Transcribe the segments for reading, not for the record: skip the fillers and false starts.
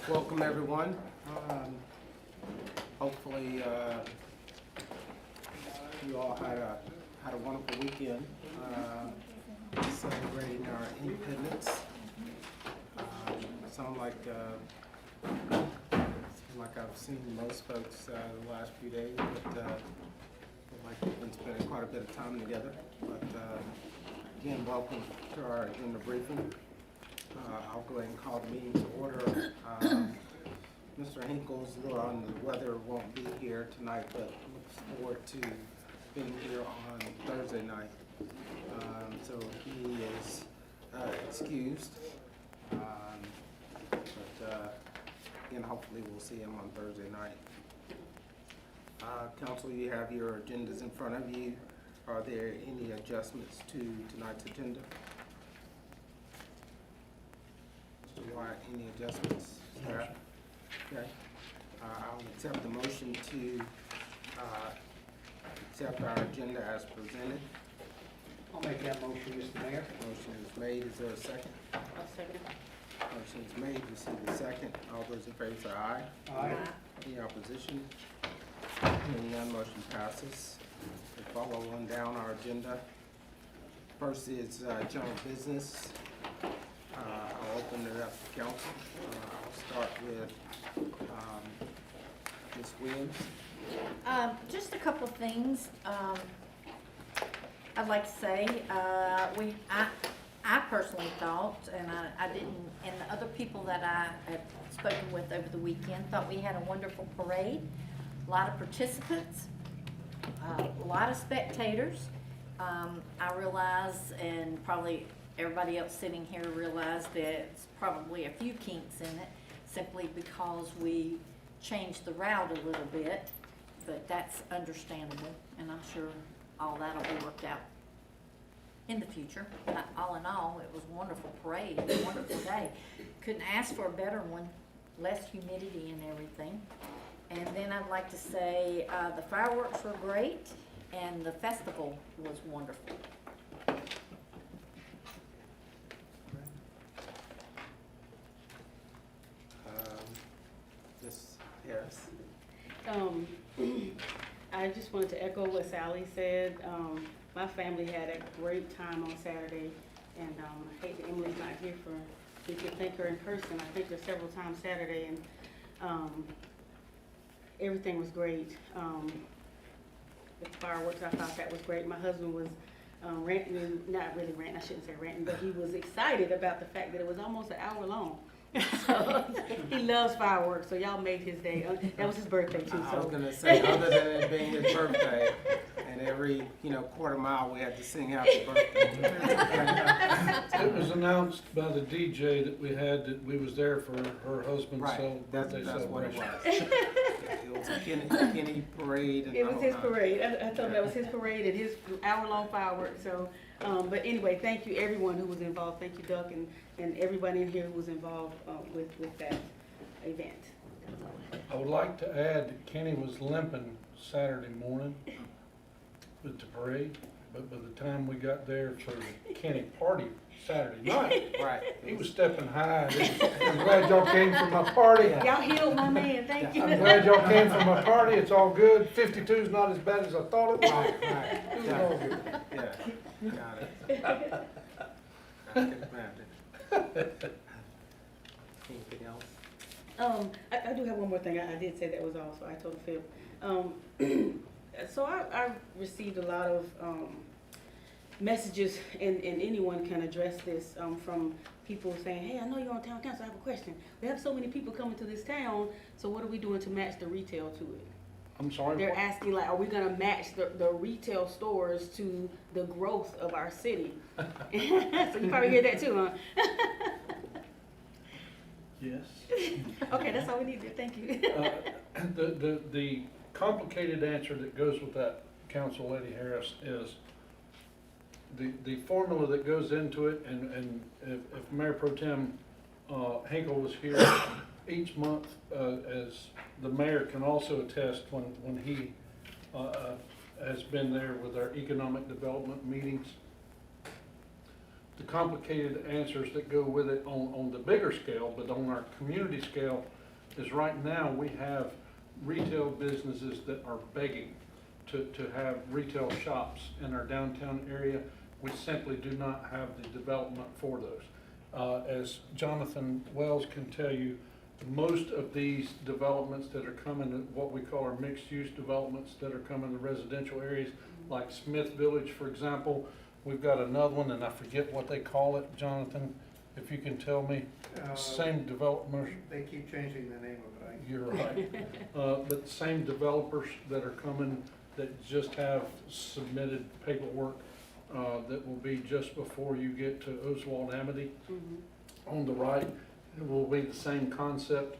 Welcome everyone. Hopefully you all had a wonderful weekend celebrating our independence. Sound like I've seen most folks the last few days, but feel like we've been spending quite a bit of time together. But again, welcome to our agenda briefing. I'll go ahead and call the meeting to order. Mr. Hinkle's a little on the weather, won't be here tonight, but looks forward to being here on Thursday night. So he is excused. But again, hopefully we'll see him on Thursday night. Council, you have your agendas in front of you. Are there any adjustments to tonight's agenda? Any adjustments? No. Okay. I'll accept the motion to accept our agenda as presented. I'll make that motion, Mr. Mayor. Motion is made. Is there a second? I'll second. Motion is made. Receive a second. All those in favor say aye. Aye. Any opposition? Hearing none, motion passes. We follow on down our agenda. First is general business. I'll open it up to council. I'll start with Ms. Williams. Just a couple of things. I'd like to say, I personally thought, and I didn't, and the other people that I had spoken with over the weekend thought we had a wonderful parade, a lot of participants, a lot of spectators. I realize, and probably everybody else sitting here realized that it's probably a few kinks in it, simply because we changed the route a little bit, but that's understandable, and I'm sure all that'll be worked out in the future. All in all, it was a wonderful parade, a wonderful day. Couldn't ask for a better one, less humidity and everything. And then I'd like to say the fireworks were great, and the festival was wonderful. Ms. Harris. I just wanted to echo what Sally said. My family had a great time on Saturday, and I hate that Emily's not here we could thank her in person. I thanked her several times Saturday, and everything was great. The fireworks, I thought that was great. My husband was ranting, not really ranting, I shouldn't say ranting, but he was excited about the fact that it was almost an hour long. So, he loves fireworks, so y'all made his day. That was his birthday too. I was So gonna say, other than it being his birthday, and every quarter mile we had to sing happy birthday. It was announced by the DJ that we was there for her husband's Right, birthday that's what it celebration. was. It was a Kenny parade. And it was his the whole nine. parade. I told him that was his parade and his hour-long fireworks. So, but anyway, thank you everyone who was involved. Thank you, Duck, and everybody in here who was involved with that event. I would like to add that Kenny was limping Saturday morning with the parade, but by the time we got there for the Kenny party Saturday night, Right. he was stepping high. I'm glad y'all came for my party. Y'all healed my man. Thank you. I'm glad y'all came for my party. It's all good. 52 is not as bad as I thought it was. Right. It was all good. Yeah, got it. I can imagine. Anything else? I do have one more thing. I did say that was all, so I told Phil. So I received a lot of messages, and anyone can address this, from people saying, hey, I know you're on town council, I have a question. We have so many people coming to this town, so what are we doing to match the retail to it? I'm sorry. They're asking, like, are we gonna match the retail stores to the growth of our city? So you probably hear that too, huh? Yes. Okay, that's all we need to do. Thank you. The complicated answer that goes with that, Council Lady Harris, is the formula that goes into it, and if Mayor Pro Tem Hinkle was here each month, as the mayor can also attest when he has been there with our economic development meetings, the complicated answers that go with it on the bigger scale, but on our community scale, is right now we have retail businesses that are begging to have retail shops in our downtown area. We simply do not have the development for those. As Jonathan Wells can tell you, most of these developments that are coming, what we call our mixed-use developments that are coming to residential areas, like Smith Village, for example. We've got another one, and I forget what they call it, Jonathan, if you can tell me. Same developers. They keep changing the name of it. You're right. But same developers that are coming that just have submitted paperwork that will be just before you get to Oswald Amity. On the right, it will be the same concept.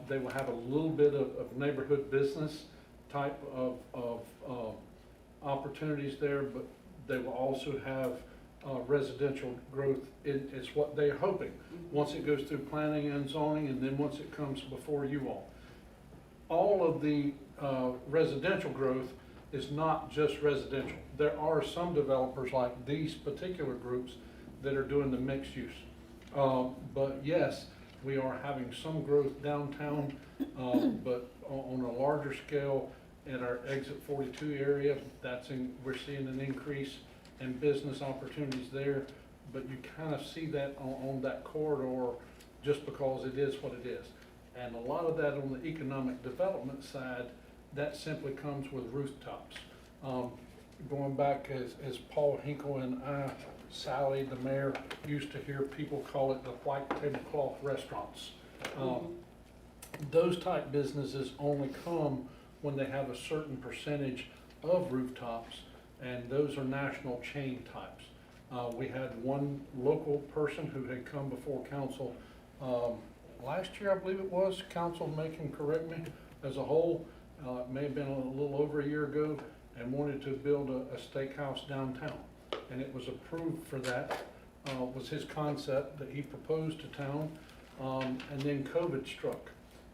They will have a little bit of neighborhood business type of opportunities there, but they will also have residential growth. It's what they're hoping, once it goes through planning and zoning, and then once it comes before you all. All of the residential growth is not just residential. There are some developers like these particular groups that are doing the mixed use. But yes, we are having some growth downtown, but on a larger scale in our exit 42 area, we're seeing an increase in business opportunities there. But you kind of see that on that corridor just because it is what it is. And a lot of that on the economic development side, that simply comes with rooftops. Going back as Paul Hinkle and Sally, the mayor, used to hear people call it the white tablecloth restaurants. Those type businesses only come when they have a certain percentage of rooftops, and those are national chain types. We had one local person who had come before council last year, I believe it was. Council can correct me, as a whole, it may have been a little over a year ago, and wanted to build a steakhouse downtown. And it was approved for that, was his concept that he proposed to town, and then COVID struck.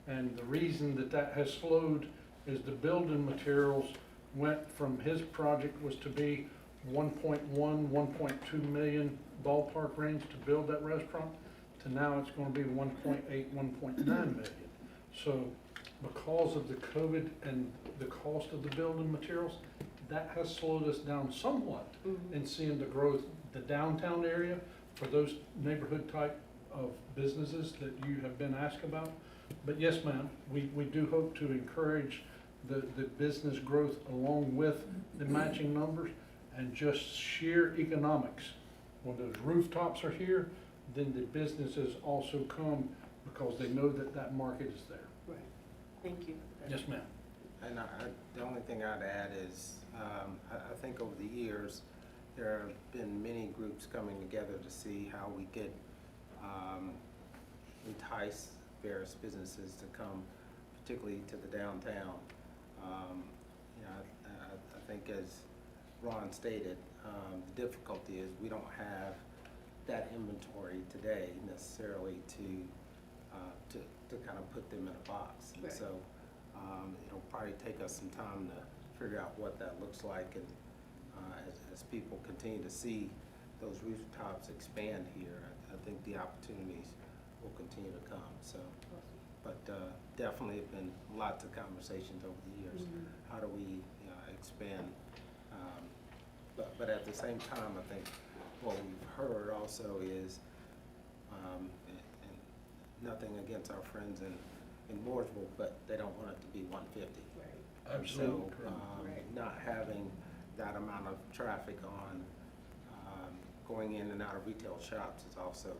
And the reason that has slowed is the building materials went from, his project was to be 1.1, 1.2 million ballpark range to build that restaurant, to now it's gonna be 1.8, 1.9 million. So because of the COVID and the cost of the building materials, that has slowed us down somewhat in seeing the growth, the downtown area for those neighborhood type of businesses that you have been asked about. But yes, ma'am, we do hope to encourage the business growth along with the matching numbers and just sheer economics. When those rooftops are here, then the businesses also come because they know that that market is there. Right, thank you. Yes, ma'am. And the only thing I'd add is, I think over the years, there have been many groups coming together to see how we could entice various businesses to come, particularly to the downtown. I think as Ron stated, the difficulty is we don't have that inventory today necessarily to kind of put them in a box. And Right. so it'll probably take us some time to figure out what that looks like, and as people continue to see those rooftops expand here, I think the opportunities will continue to come. So, but definitely have been lots of conversations over the years. How do we expand? But at the same time, I think what we've heard also is, and nothing against our friends in Mooresville, but they don't want it to be 150. Right. Absolutely So, correct. not having that amount of traffic on, going in and out of retail shops is also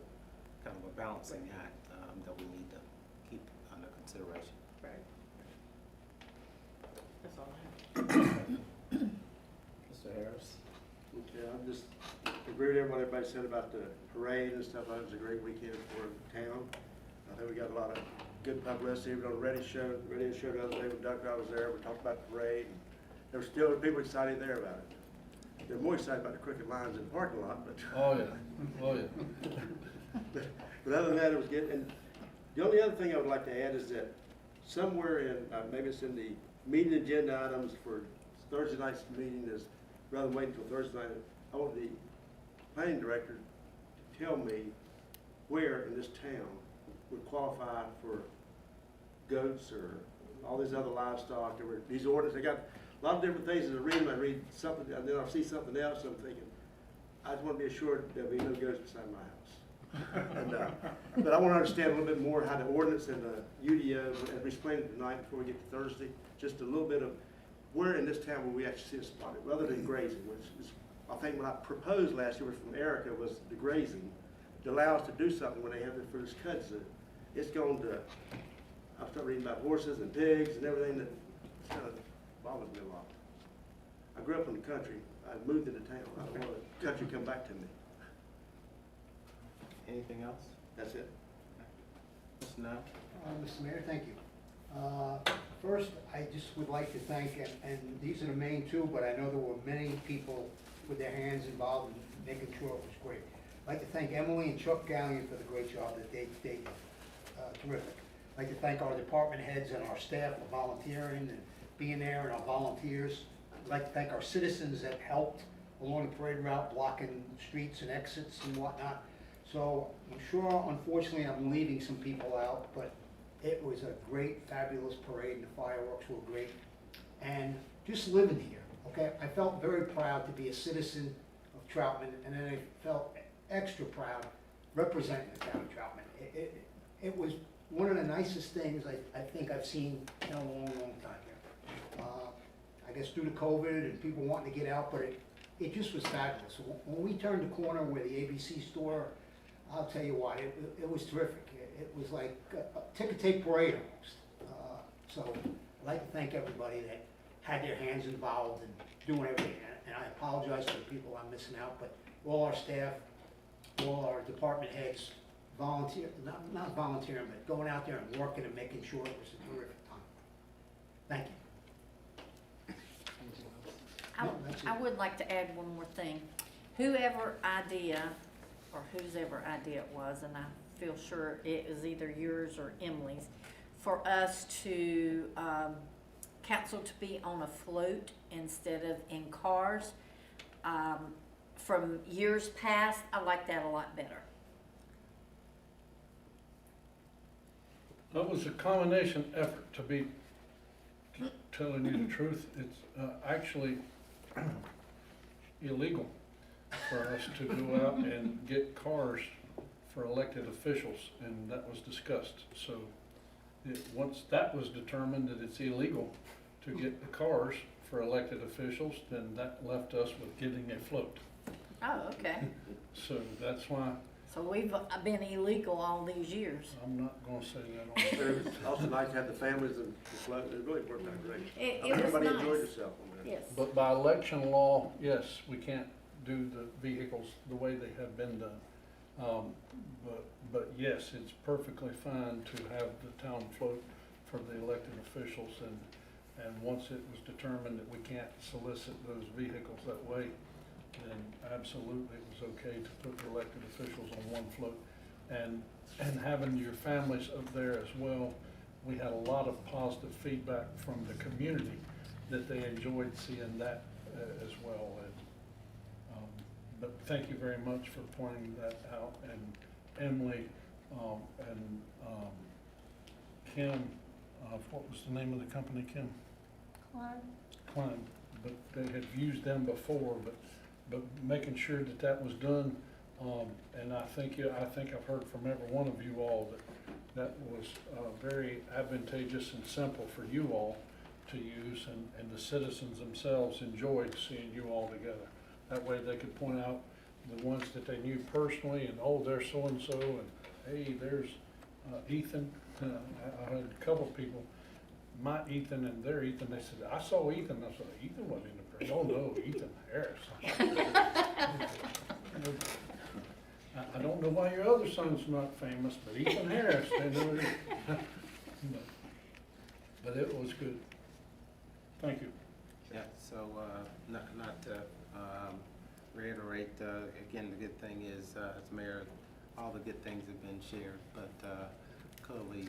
kind of a balancing act that we need to keep under consideration. Right. That's all I have. Mr. Harris? Okay, I just agree with what everybody said about the parade and stuff. It was a great weekend for the town. I think we got a lot of good publicity. We were on the radio show the other day when Doug I was there. We talked about the parade. There were still people excited there about it. They're more excited about the crooked lines in the parking lot, but. Oh, yeah, oh, yeah. But other than that, it was good. And the only other thing I would like to add is that somewhere in, maybe it's in the meeting agenda items for Thursday night's meeting, is rather than wait until Thursday night, I want the planning director tell me where in this town would qualify for goats or all these other livestock, there were these ordinances, they got a lot of different things as I read something, and then I'll see something else, I'm thinking, I just want to be assured there'll be no goats beside my house. And, but I want to understand a little bit more how the ordinance and the UDO, as we explained tonight before we get to Thursday, just a little bit of where in this town will we actually see it spotted, rather than grazing, which is, I think what I proposed last year was from Erica was the grazing, to allow us to do something when they have their first cuts. It's going to, I started reading about horses and pigs and everything that kind of bothers me a lot. I grew up in the country. I moved into town. I don't want the country to come back to me. Anything else? That's it. Mr. Knapp? Mr. Mayor, thank you. First, I just would like to thank, and these are the main two, but I know there were many people with their hands involved in making sure it was great. I'd like to thank Emily and Chuck Gallion for the great job that they did. Terrific. I'd like to thank our department heads and our staff for volunteering and being there, and our volunteers. I'd like to thank our citizens that helped along the parade route, blocking streets and exits and whatnot. So I'm sure, unfortunately, I'm leaving some people out, but it was a great, fabulous parade, and the fireworks were great. And just living here, okay, I felt very proud to be a citizen of Troutman, and then I felt extra proud representing the town of Troutman. It was one of the nicest things I think I've seen in a long, long time here. I guess due to COVID and people wanting to get out, but it just was fabulous. When we turned the corner where the ABC store, I'll tell you what, it was terrific. It was like a ticker tape parade almost. So I'd like to thank everybody that had their hands involved in doing everything. And I apologize to the people I'm missing out, but all our staff, all our department heads, not volunteering, but going out there and working and making sure it was a terrific time. Thank you. No, that's it. I would like to add one more thing. Whoever idea, or whose ever idea it was, and I feel sure it was either yours or Emily's, for us to, council to be on a float instead of in cars. From years past, I like that a lot better. That was a combination effort, to be telling you the truth. It's actually illegal for us to go out and get cars for elected officials, and that was discussed. So once that was determined that it's illegal to get the cars for elected officials, then that left us with getting a float. Oh, okay. So that's why So we've been illegal all these years. I'm not gonna say that on. It was also nice to have the families and the float. It really worked out great. It I mean, was everybody enjoyed nice. themselves on there. Yes. But by election law, yes, we can't do the vehicles the way they have been done. But yes, it's perfectly fine to have the town float for the elected officials, and once it was determined that we can't solicit those vehicles that way, then absolutely it was okay to put the elected officials on one float. And having your families up there as well, we had a lot of positive feedback from the community that they enjoyed seeing that as well. But thank you very much for pointing that out. And Emily and Kim, what was the name of the company, Kim? Klein. But they had used them before, but making sure that that was done. And I think I've heard from every one of you all that was very advantageous and simple for you all to use, and the citizens themselves enjoyed seeing you all together. That way they could point out the ones that they knew personally, and oh, there's so-and-so, and hey, there's Ethan. I had a couple of people, my Ethan and their Ethan, they said, I saw Ethan. I said, Ethan wasn't in the parade. Oh no, Ethan Harris. I don't know why your other son's not famous, but Ethan Harris, they know it. But it was good. Thank you. Yeah, so, not to, reiterate, again, the good thing is, as mayor, all the good things have been shared, but, clearly,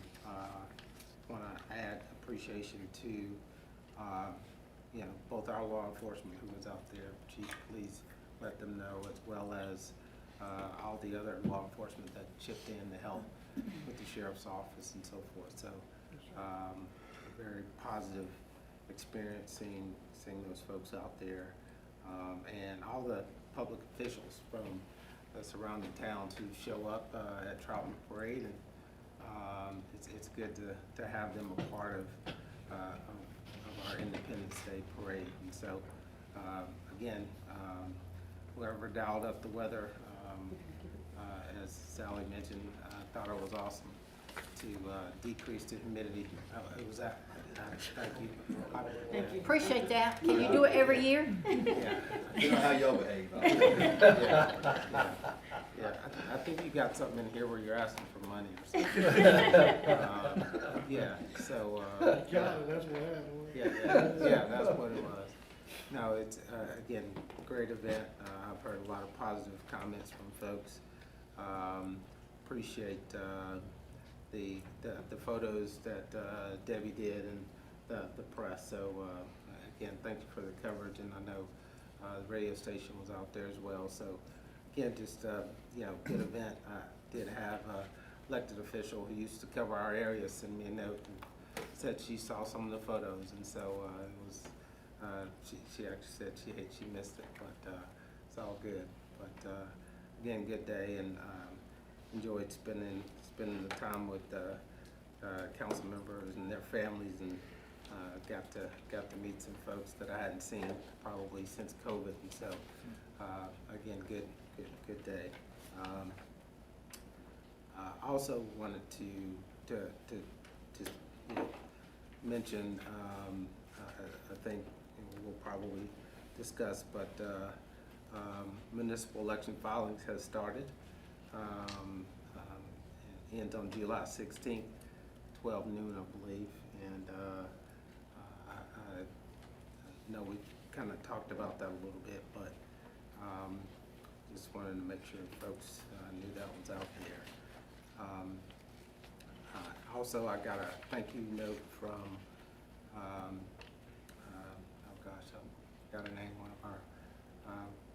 wanna add appreciation to, both our law enforcement who was out there, chief, please let them know, as well as, all the other law enforcement that chipped in to help with the sheriff's office and so forth. So, a very positive experience seeing those folks out there, and all the public officials from the surrounding towns who show up at Troutman Parade, and it's good to have them a part of our Independence Day parade. And so, again, whoever dialed up the weather, as Sally mentioned, I thought it was awesome to decrease the humidity. It was that. Thank you. Thank you. Appreciate that. Can you do it every year? Yeah. You know how y'all behave. Yeah, I think you got something in here where you're asking for money or something. Yeah, so, yeah, that's what happened. Yeah, that's what it was. No, it's, again, great event. I've heard a lot of positive comments from folks. Appreciate, the photos that, Debbie did and the press. So, again, thank you for the coverage, and I know, the radio station was out there as well. So, again, just, you know, good event. I did have a elected official who used to cover our area send me a note and said she saw some of the photos, and so, it was, she actually said she missed it, but, it's all good. But, again, good day, and, enjoyed spending the time with, council members and their families, and, got to meet some folks that I hadn't seen probably since COVID, and so, again, good day. I also wanted to just, you know, mention, I think we'll probably discuss, but, municipal election filings has started. Ends on July 16th, 12 noon, I believe, and, I know we kind of talked about that a little bit, but, just wanted to make sure folks knew that was out there. Also, I got a thank you note from, oh gosh, I got her name, one of our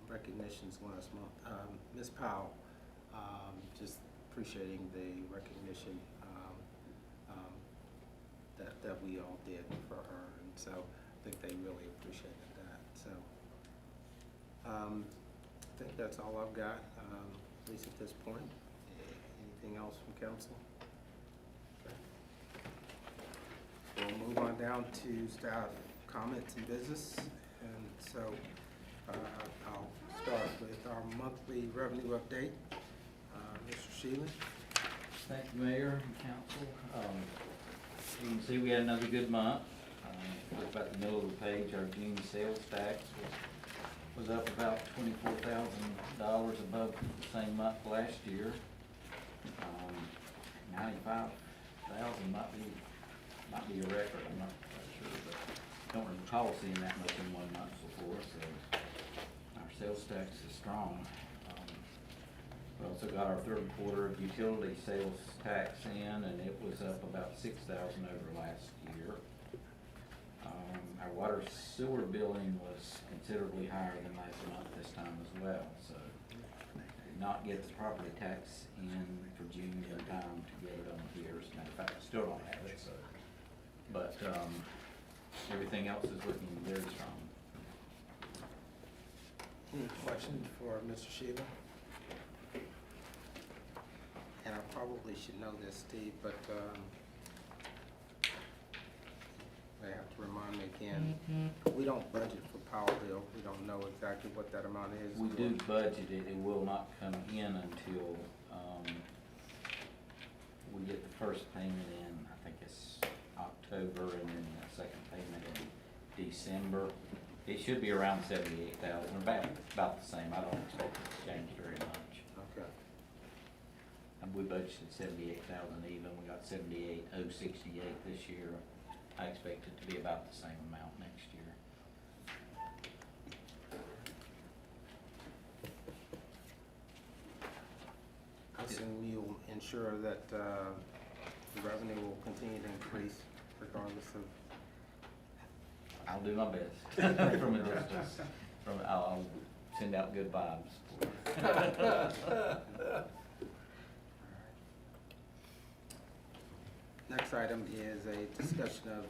recognitions last month, Miss Powell, just appreciating the recognition that we all did for her, and so I think they really appreciated that. So, I think that's all I've got, at least at this point. Anything else from council? Okay. We'll move on down to staff comments and business. And so, I'll start with our monthly revenue update. Mr. Sheehan? Thank you, Mayor and Council. You can see we had another good month. Look about the middle of the page, our June sales tax was up about $24,000 above the same month last year. 95,000 might be a record. I'm not quite sure, but don't recall seeing that much in one month before. So our sales tax is strong. We also got our third quarter utility sales tax in, and it was up about $6,000 over last year. Our water sewer billing was considerably higher than last month this time as well, so did not get the property tax in for June in time to get it on here. As a matter of fact, I still don't have it, so. But everything else is looking very strong. Any questions for Mr. Sheehan? And I probably should know this, Steve, but they have to remind me again. We don't budget for power bill. We don't know exactly what that amount is. We do budget it. It will not come in until we get the first payment in, I think it's October, and then the second payment in December. It should be around 78,000, about the same. I don't expect it to change very much. Okay. And we budgeted 78,000 even. We got 78,068 this year. I expect it to be about the same amount next year. I assume you'll ensure that the revenue will continue to increase regardless of. I'll do my best from a distance. I'll send out good vibes. Next item is a discussion of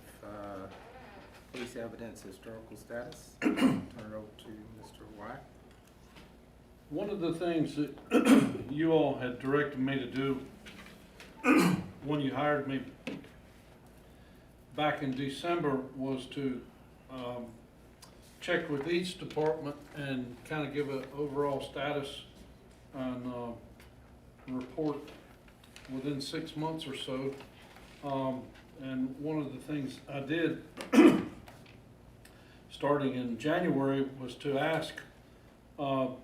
police evidence historical status. Turn it over to Mr. White. One of the things that you all had directed me to do when you hired me back in December was to check with each department and kind of give an overall status and report within 6 months or so. And one of the things I did starting in January was to ask the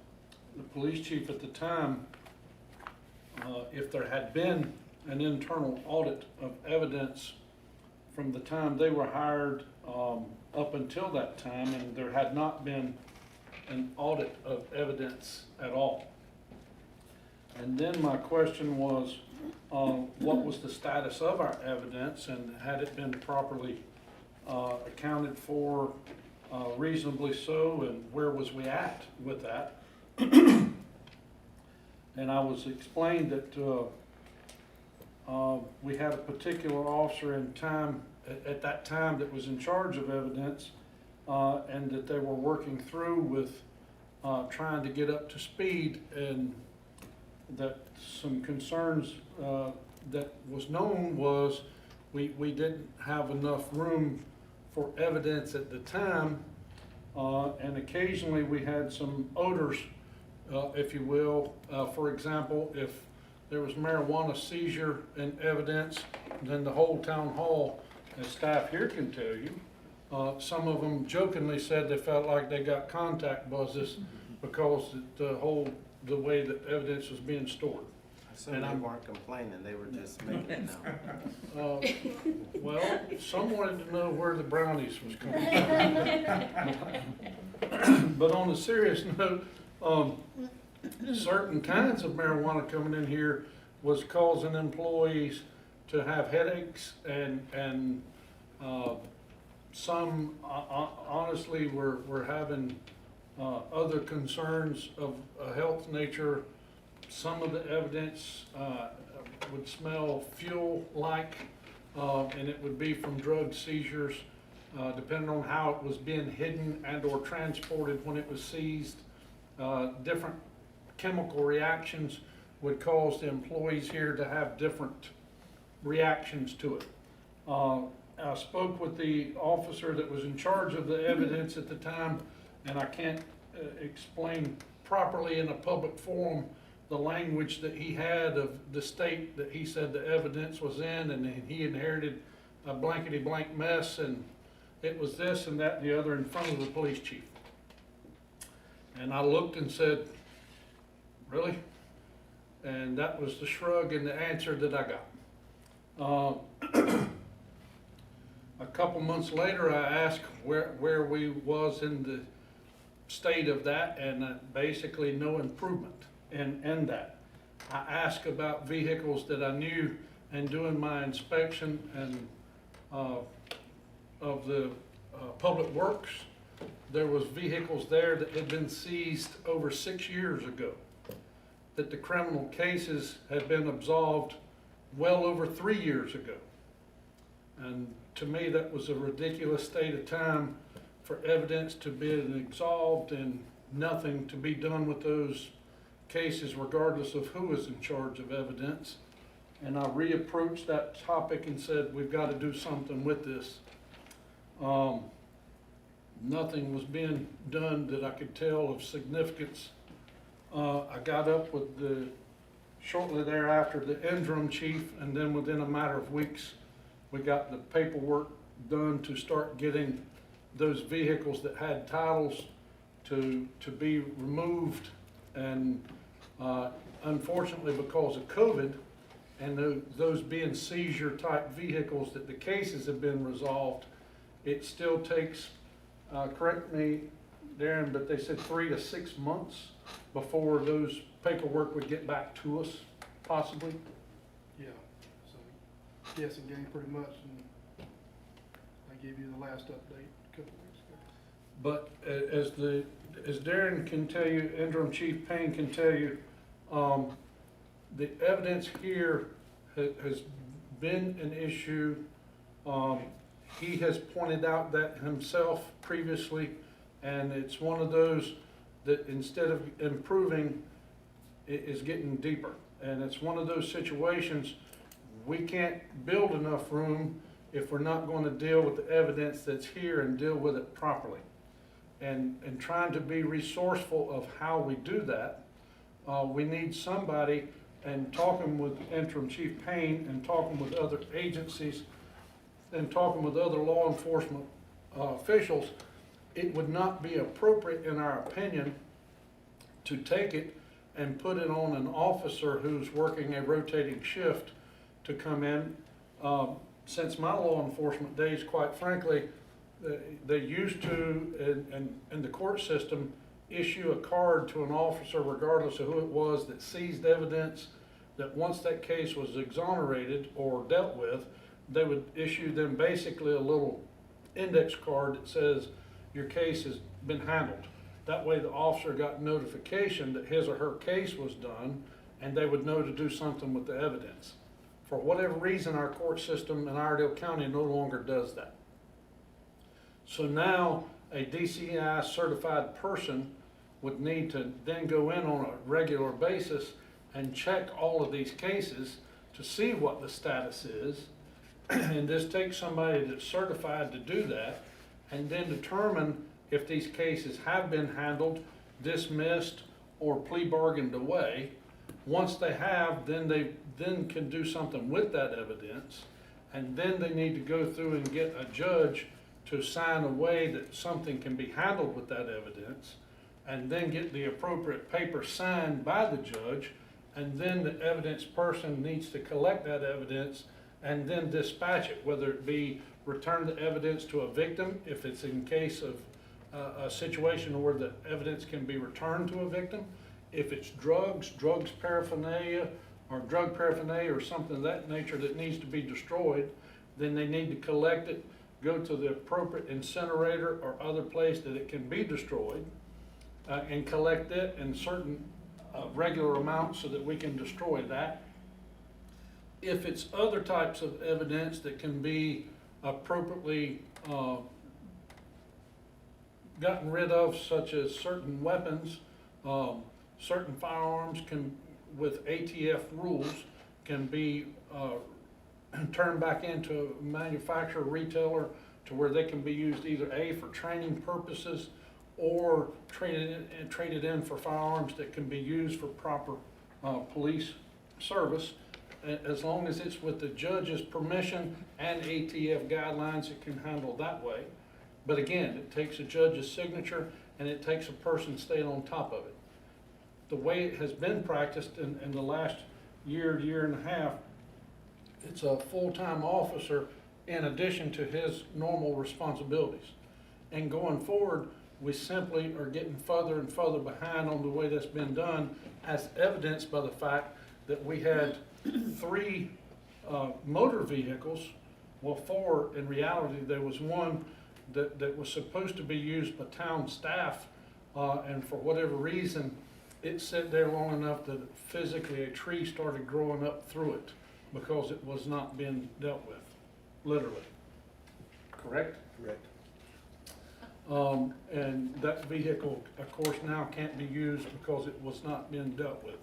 police chief at the time if there had been an internal audit of evidence from the time they were hired up until that time, and there had not been an audit of evidence at all. And then my question was, what was the status of our evidence, and had it been properly accounted for, reasonably so, and where was we at with that? And I was explained that we had a particular officer in time, at that time, that was in charge of evidence, and that they were working through with trying to get up to speed, and that some concerns that was known was we didn't have enough room for evidence at the time, and occasionally we had some odors, if you will. For example, if there was marijuana seizure and evidence, then the whole town hall, as staff here can tell you, some of them jokingly said they felt like they got contact buzzes because the way that evidence was being stored. So And they I'm- weren't complaining, they were just making it known. Well, some wanted to know where the brownies was coming from. But on a serious note, certain kinds of marijuana coming in here was causing employees to have headaches, and some honestly were having other concerns of a health nature. Some of the evidence would smell fuel-like, and it would be from drug seizures, depending on how it was being hidden and or transported when it was seized. Different chemical reactions would cause the employees here to have different reactions to it. I spoke with the officer that was in charge of the evidence at the time, and I can't explain properly in a public forum the language that he had of the state that he said the evidence was in, and he inherited a blankety blank mess, and it was this and that and the other in front of the police chief. And I looked and said, really? And that was the shrug and the answer that I got. A couple months later, I asked where we was in the state of that, and basically no improvement in that. I asked about vehicles that I knew, and doing my inspection and of the public works, there was vehicles there that had been seized over 6 years ago, that the criminal cases had been absolved well over 3 years ago. And to me, that was a ridiculous state of time for evidence to be absolved and nothing to be done with those cases, regardless of who was in charge of evidence. And I reapproached that topic and said, we've got to do something with this. Nothing was being done that I could tell of significance. I got up with shortly thereafter, the interim chief, and then within a matter of weeks, we got the paperwork done to start getting those vehicles that had titles to be removed. And unfortunately, because of COVID and those being seizure type vehicles, that the cases have been resolved, it still takes, correct me, Darren, but they said 3 to 6 months before those paperwork would get back to us, possibly. Yeah, so, yes, and game pretty much, and I gave you the last update a couple weeks ago. But as Darren can tell you, Interim Chief Payne can tell you, the evidence here has been an issue. He has pointed out that himself previously, and it's one of those that instead of improving, it is getting deeper. And it's one of those situations, we can't build enough room if we're not going to deal with the evidence that's here and deal with it properly. And trying to be resourceful of how we do that, we need somebody, and talking with Interim Chief Payne and talking with other agencies and talking with other law enforcement officials, it would not be appropriate, in our opinion, to take it and put it on an officer who's working a rotating shift to come in. Since my law enforcement days, quite frankly, they used to, in the court system, issue a card to an officer regardless of who it was that seized evidence, that once that case was exonerated or dealt with, they would issue them basically a little index card that says your case has been handled. That way the officer got notification that his or her case was done, and they would know to do something with the evidence. For whatever reason, our court system in Iredell County no longer does that. So now a DCI certified person would need to then go in on a regular basis and check all of these cases to see what the status is. And this takes somebody that's certified to do that, and then determine if these cases have been handled, dismissed, or plea bargained away. Once they have, then they can do something with that evidence, and then they need to go through and get a judge to sign away that something can be handled with that evidence, and then get the appropriate paper signed by the judge, and then the evidence person needs to collect that evidence and then dispatch it, whether it be return the evidence to a victim, if it's in case of a situation where the evidence can be returned to a victim. If it's drugs paraphernalia, or drug paraphernalia or something of that nature that needs to be destroyed, then they need to collect it, go to the appropriate incinerator or other place that it can be destroyed, and collect it in certain regular amounts so that we can destroy that. If it's other types of evidence that can be appropriately gotten rid of, such as certain weapons, certain firearms can, with ATF rules, can be turned back into a manufacturer, retailer, to where they can be used either A, for training purposes, or traded in for firearms that can be used for proper police service. As long as it's with the judge's permission and ATF guidelines, it can handle that way. But again, it takes a judge's signature, and it takes a person staying on top of it. The way it has been practiced in the last year and a half, it's a full-time officer in addition to his normal responsibilities. And going forward, we simply are getting further and further behind on the way that's been done, as evidenced by the fact that we had 3 motor vehicles, well, 4 in reality. There was one that was supposed to be used by town staff, and for whatever reason, it sat there long enough that physically a tree started growing up through it because it was not being dealt with, literally. Correct? Correct. And that vehicle, of course, now can't be used because it was not being dealt with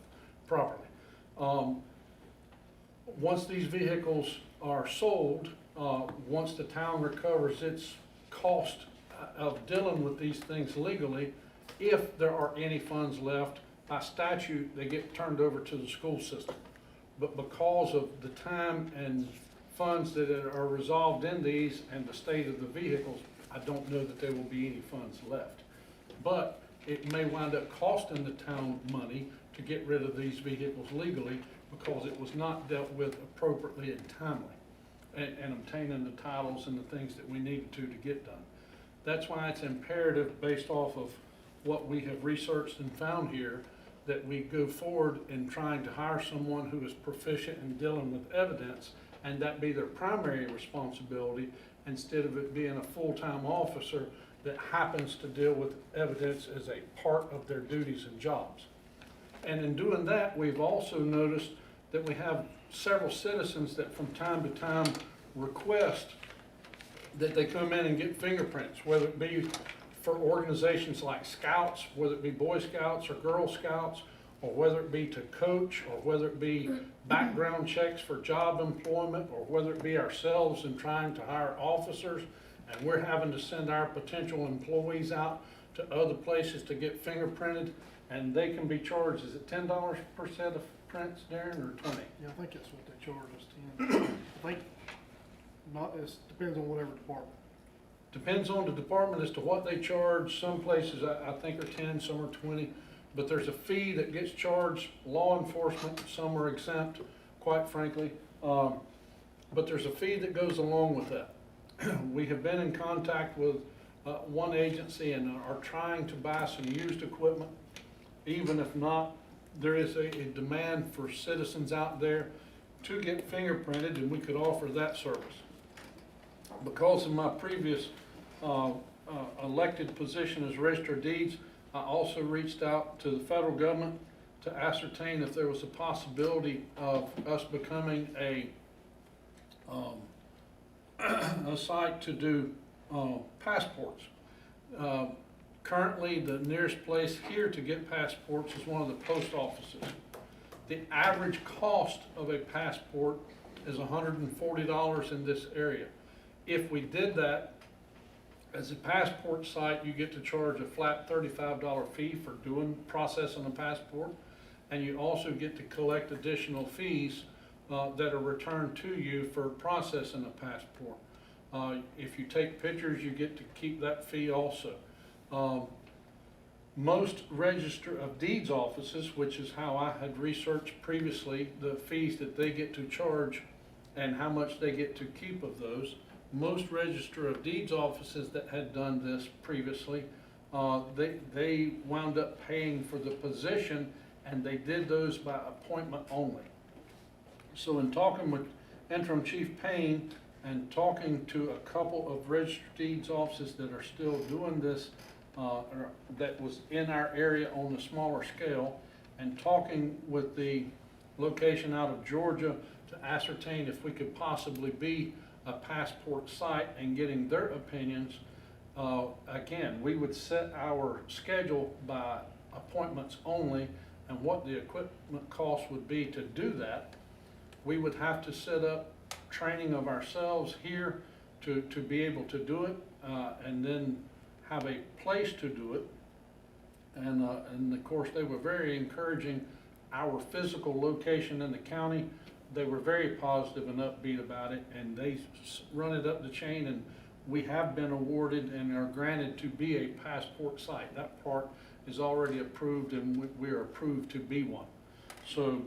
properly. Once these vehicles are sold, once the town recovers its cost of dealing with these things legally, if there are any funds left, by statute, they get turned over to the school system. But because of the time and funds that are resolved in these and the state of the vehicles, I don't know that there will be any funds left. But it may wind up costing the town money to get rid of these vehicles legally because it was not dealt with appropriately and timely, and obtaining the titles and the things that we needed to get done. That's why it's imperative, based off of what we have researched and found here, that we go forward in trying to hire someone who is proficient in dealing with evidence, and that be their primary responsibility, instead of it being a full-time officer that happens to deal with evidence as a part of their duties and jobs. And in doing that, we've also noticed that we have several citizens that from time to time request that they come in and get fingerprints, whether it be for organizations like Scouts, whether it be Boy Scouts or Girl Scouts, or whether it be to coach, or whether it be background checks for job employment, or whether it be ourselves in trying to hire officers, and we're having to send our potential employees out to other places to get fingerprinted, and they can be charged, is it $10 per set of prints, Darren, or 20? Yeah, I think that's what they charge us, 10. I think, not, it depends on whatever department. Depends on the department as to what they charge. Some places I think are 10, some are 20, but there's a fee that gets charged. Law enforcement, some are exempt, quite frankly. But there's a fee that goes along with that. We have been in contact with one agency and are trying to buy some used equipment. Even if not, there is a demand for citizens out there to get fingerprinted, and we could offer that service. Because of my previous elected position as Register of Deeds, I also reached out to the federal government to ascertain if there was a possibility of us becoming a site to do passports. Currently, the nearest place here to get passports is one of the post offices. The average cost of a passport is $140 in this area. If we did that, as a passport site, you get to charge a flat $35 fee for processing a passport, and you also get to collect additional fees that are returned to you for processing a passport. If you take pictures, you get to keep that fee also. Most Register of Deeds offices, which is how I had researched previously the fees that they get to charge and how much they get to keep of those, most Register of Deeds offices that had done this previously, they wound up paying for the position, and they did those by appointment only. So in talking with Interim Chief Payne and talking to a couple of Register of Deeds offices that are still doing this, that was in our area on the smaller scale, and talking with the location out of Georgia to ascertain if we could possibly be a passport site and getting their opinions. Again, we would set our schedule by appointments only, and what the equipment cost would be to do that. We would have to set up training of ourselves here to be able to do it, and then have a place to do it. And of course, they were very encouraging our physical location in the county. They were very positive and upbeat about it, and they run it up the chain, and we have been awarded and are granted to be a passport site. That part is already approved, and we are approved to be one. So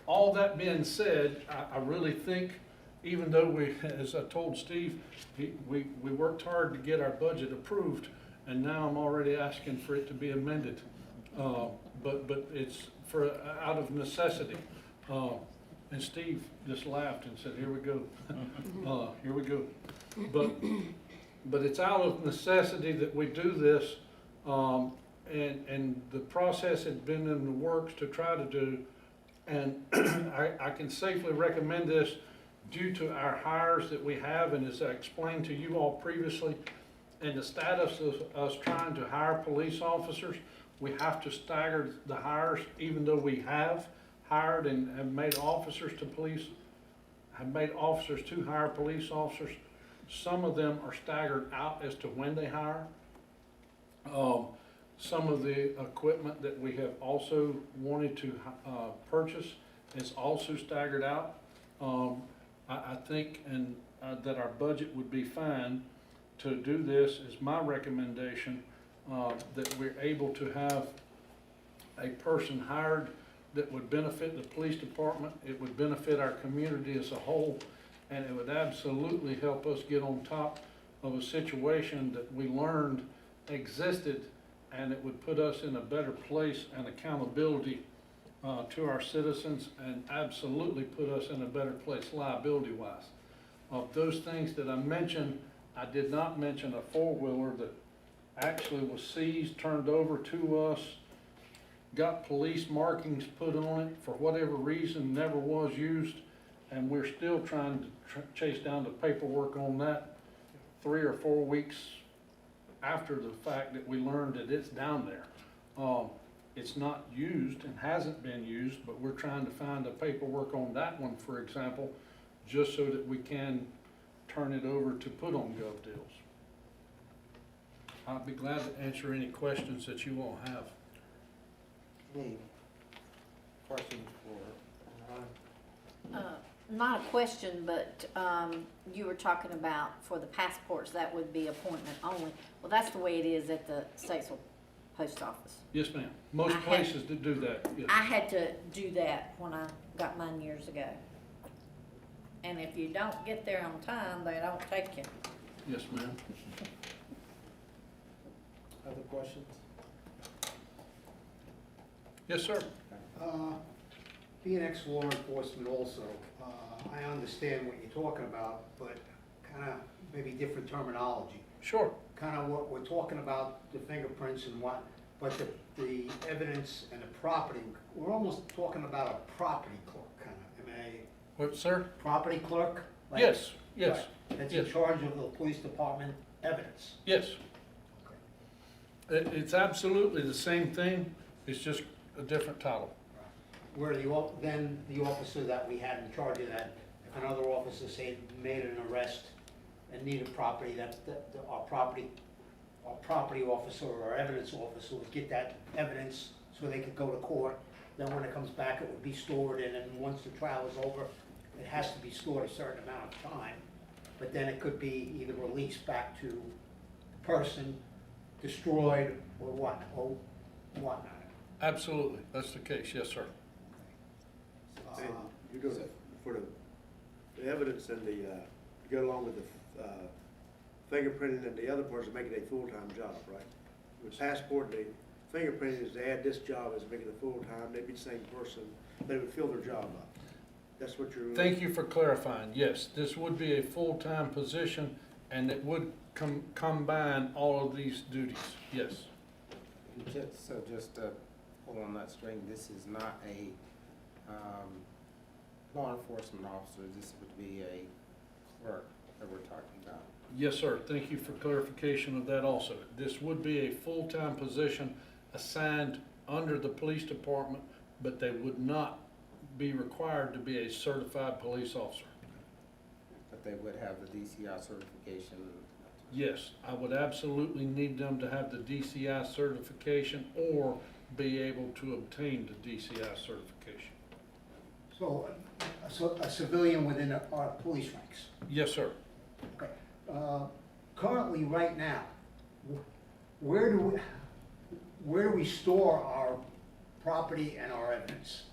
all that being said, I really think, even though we, as I told Steve, we worked hard to get our budget approved, and now I'm already asking for it to be amended. But it's out of necessity. And Steve just laughed and said, "Here we go, here we go." But it's out of necessity that we do this, and the process had been in the works to try to do, and I can safely recommend this due to our hires that we have, and as I explained to you all previously, and the status of us trying to hire police officers, we have to stagger the hires, even though we have hired and have made officers to hire police officers. Some of them are staggered out as to when they hire. Some of the equipment that we have also wanted to purchase is also staggered out. I think that our budget would be fine to do this. Is my recommendation that we're able to have a person hired that would benefit the police department, it would benefit our community as a whole, and it would absolutely help us get on top of a situation that we learned existed, and it would put us in a better place and accountability to our citizens, and absolutely put us in a better place liability-wise. Of those things that I mentioned, I did not mention a four-wheeler that actually was seized, turned over to us, got police markings put on it for whatever reason, never was used, and we're still trying to chase down the paperwork on that 3 or 4 weeks after the fact that we learned that it's down there. It's not used and hasn't been used, but we're trying to find the paperwork on that one, for example, just so that we can turn it over to put on Gov Deals. I'd be glad to answer any questions that you all have. Any questions for Ron? Not a question, but, you were talking about for the passports, that would be appointment only. Well, that's the way it is at the Statesville Post Office. Yes, ma'am. Most I have- places that do that, yes. I had to do that when I got mine years ago. And if you don't get there on time, they don't take you. Yes, ma'am. Other questions? Yes, sir. Being ex-law enforcement also, I understand what you're talking about, but kind of maybe different terminology. Sure. Kind of what we're talking about, the fingerprints and what, but the evidence and the property, we're almost talking about a property clerk, kind of, What, sir? property clerk? like- Yes, yes, Right, that's in yes. charge of the police department evidence. yes. It's absolutely the same thing, it's just a different title. Where then the officer that we had in charge of that, if another officer say made an arrest and needed property, our property officer or our evidence officer would get that evidence so they could go to court. Then when it comes back, it would be stored, and then once the trial is over, it has to be stored a certain amount of time. But then it could be either released back to the person, destroyed, or whatnot. Absolutely, that's the case, yes, sir. And you go for the evidence and the, go along with the fingerprinting and the other parts of making it a full-time job, right? With passport, the fingerprinting is to add this job as making it full-time, they'd be the same person, they would fill their job up. That's what you're. Thank you for clarifying, yes, this would be a full-time position, and it would combine all of these duties, yes. Just to pull on that string, this is not a law enforcement officer, this would be a clerk that we're talking about. Yes, sir, thank you for clarification of that also. This would be a full-time position assigned under the police department, but they would not be required to be a certified police officer. But they would have the DCI certification. Yes, I would absolutely need them to have the DCI certification or be able to obtain the DCI certification. So a civilian within our police ranks. Yes, sir. Okay. Currently, right now, where do we store our property and our evidence?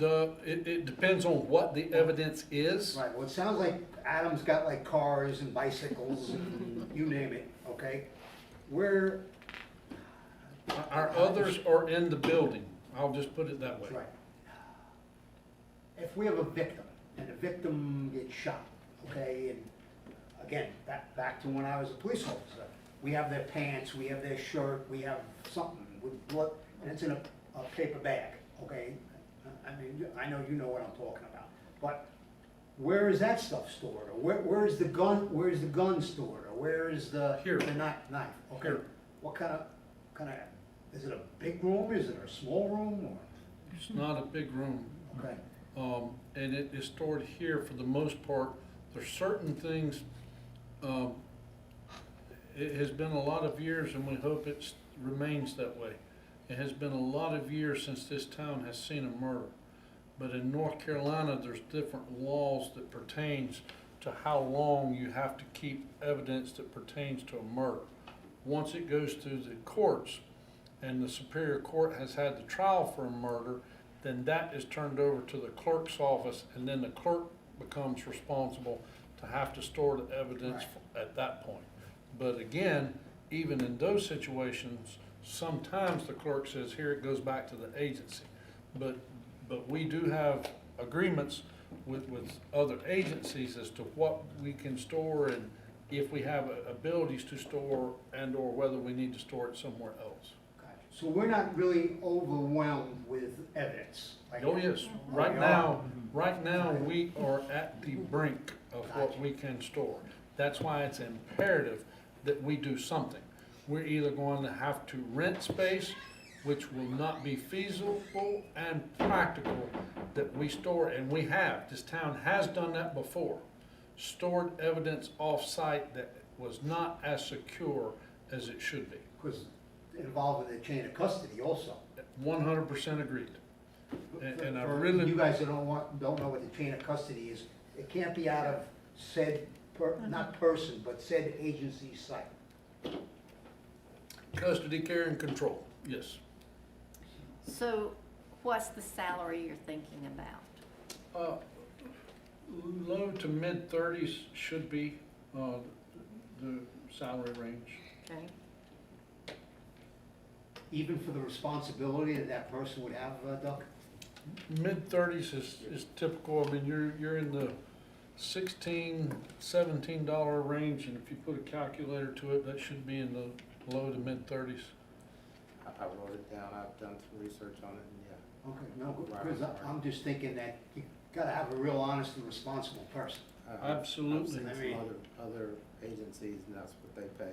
It depends on what the evidence is. Right, well, it sounds like Adam's got like cars and bicycles and you name it, okay? Where, Our others are in the building, I'll just put it that way. right. If we have a victim and the victim gets shot, okay, and again, back to when I was a police officer, we have their pants, we have their shirt, we have something with blood, and it's in a paper bag, okay? I mean, I know you know what I'm talking about, but where is that stuff stored? Or where's the gun stored? Or where is the Here. the knife? Okay. Here. What kind of, is it a big room? Is it a small room? Or, It's not a big room, okay. and it is stored here for the most part. There's certain things, it has been a lot of years and we hope it remains that way. It has been a lot of years since this town has seen a murder. But in North Carolina, there's different laws that pertains to how long you have to keep evidence that pertains to a murder. Once it goes through the courts and the Superior Court has had the trial for a murder, then that is turned over to the clerk's office, and then the clerk becomes responsible to have to store the evidence at that point. But again, even in those situations, sometimes the clerk says, here, it goes back to the agency. But we do have agreements with other agencies as to what we can store if we have abilities to store and or whether we need to store it somewhere else. Gotcha. So we're not really overwhelmed with evidence? like- Oh, yes, right now, we are at the brink of what we can store. That's why it's imperative that we do something. We're either going to have to rent space, which will not be feasible and practical, that we store, and we have, this town has done that before. Stored evidence off-site that was not as secure as it should be. Because involving the chain of custody also. 100% agreed. And I For really. You guys that don't know what the chain of custody is, it can't be out of said, not person, but said agency's site. Custody, care, and control, yes. So what's the salary you're thinking about? Low to mid-30s should be the salary range. Okay, Even for the responsibility that that person would have, Doug? Mid-30s is typical. I mean, you're in the $16, $17 range, and if you put a calculator to it, that should be in the low to mid-30s. I wrote it down, I've done some research on it, and yeah. Okay, no, Right, because right. I'm just thinking that you gotta have a real honest and responsible person. Absolutely. I've I seen mean- some other agencies, and that's what they pay.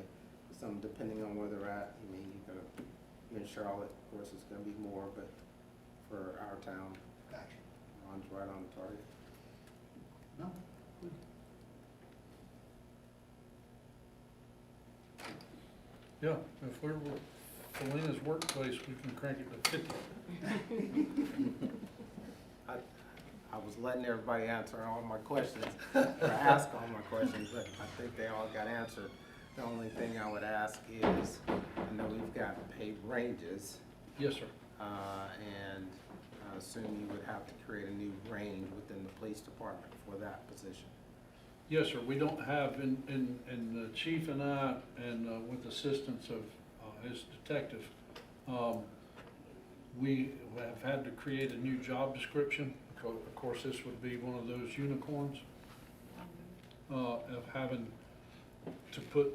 Some, depending on where they're at, I mean, you're in Charlotte, of course, it's gonna be more, but for our town, Gotcha. Ron's right on target. No? Yeah, if we're Selena's workplace, we can crank it to 50. I was letting everybody answer all my questions, or ask all my questions, but I think they all got answered. The only thing I would ask is, I know we've got pay ranges, Yes, sir. and I assume you would have to create a new range within the police department for that position. Yes, sir. We don't have, in the chief and I, and with assistance of his detective, we have had to create a new job description. Of course, this would be one of those unicorns of having to put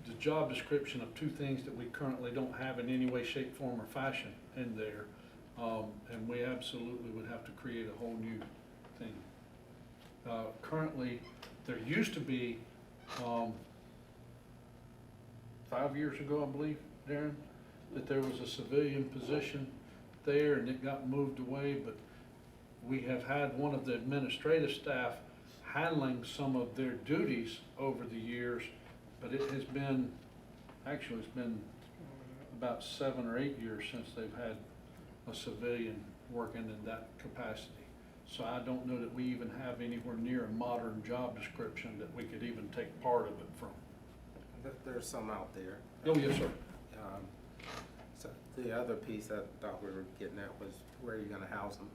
the job description of two things that we currently don't have in any way, shape, form, or fashion in there. And we absolutely would have to create a whole new thing. Currently, there used to be, 5 years ago, I believe, Darren, that there was a civilian position there and it got moved away, but we have had one of the administrative staff handling some of their duties over the years, but it has been, actually, it's been about 7 or 8 years since they've had a civilian working in that capacity. So I don't know that we even have anywhere near a modern job description that we could even take part of it from. There's some out there. Oh, yes, sir. So the other piece I thought we were getting at was where you're gonna house them.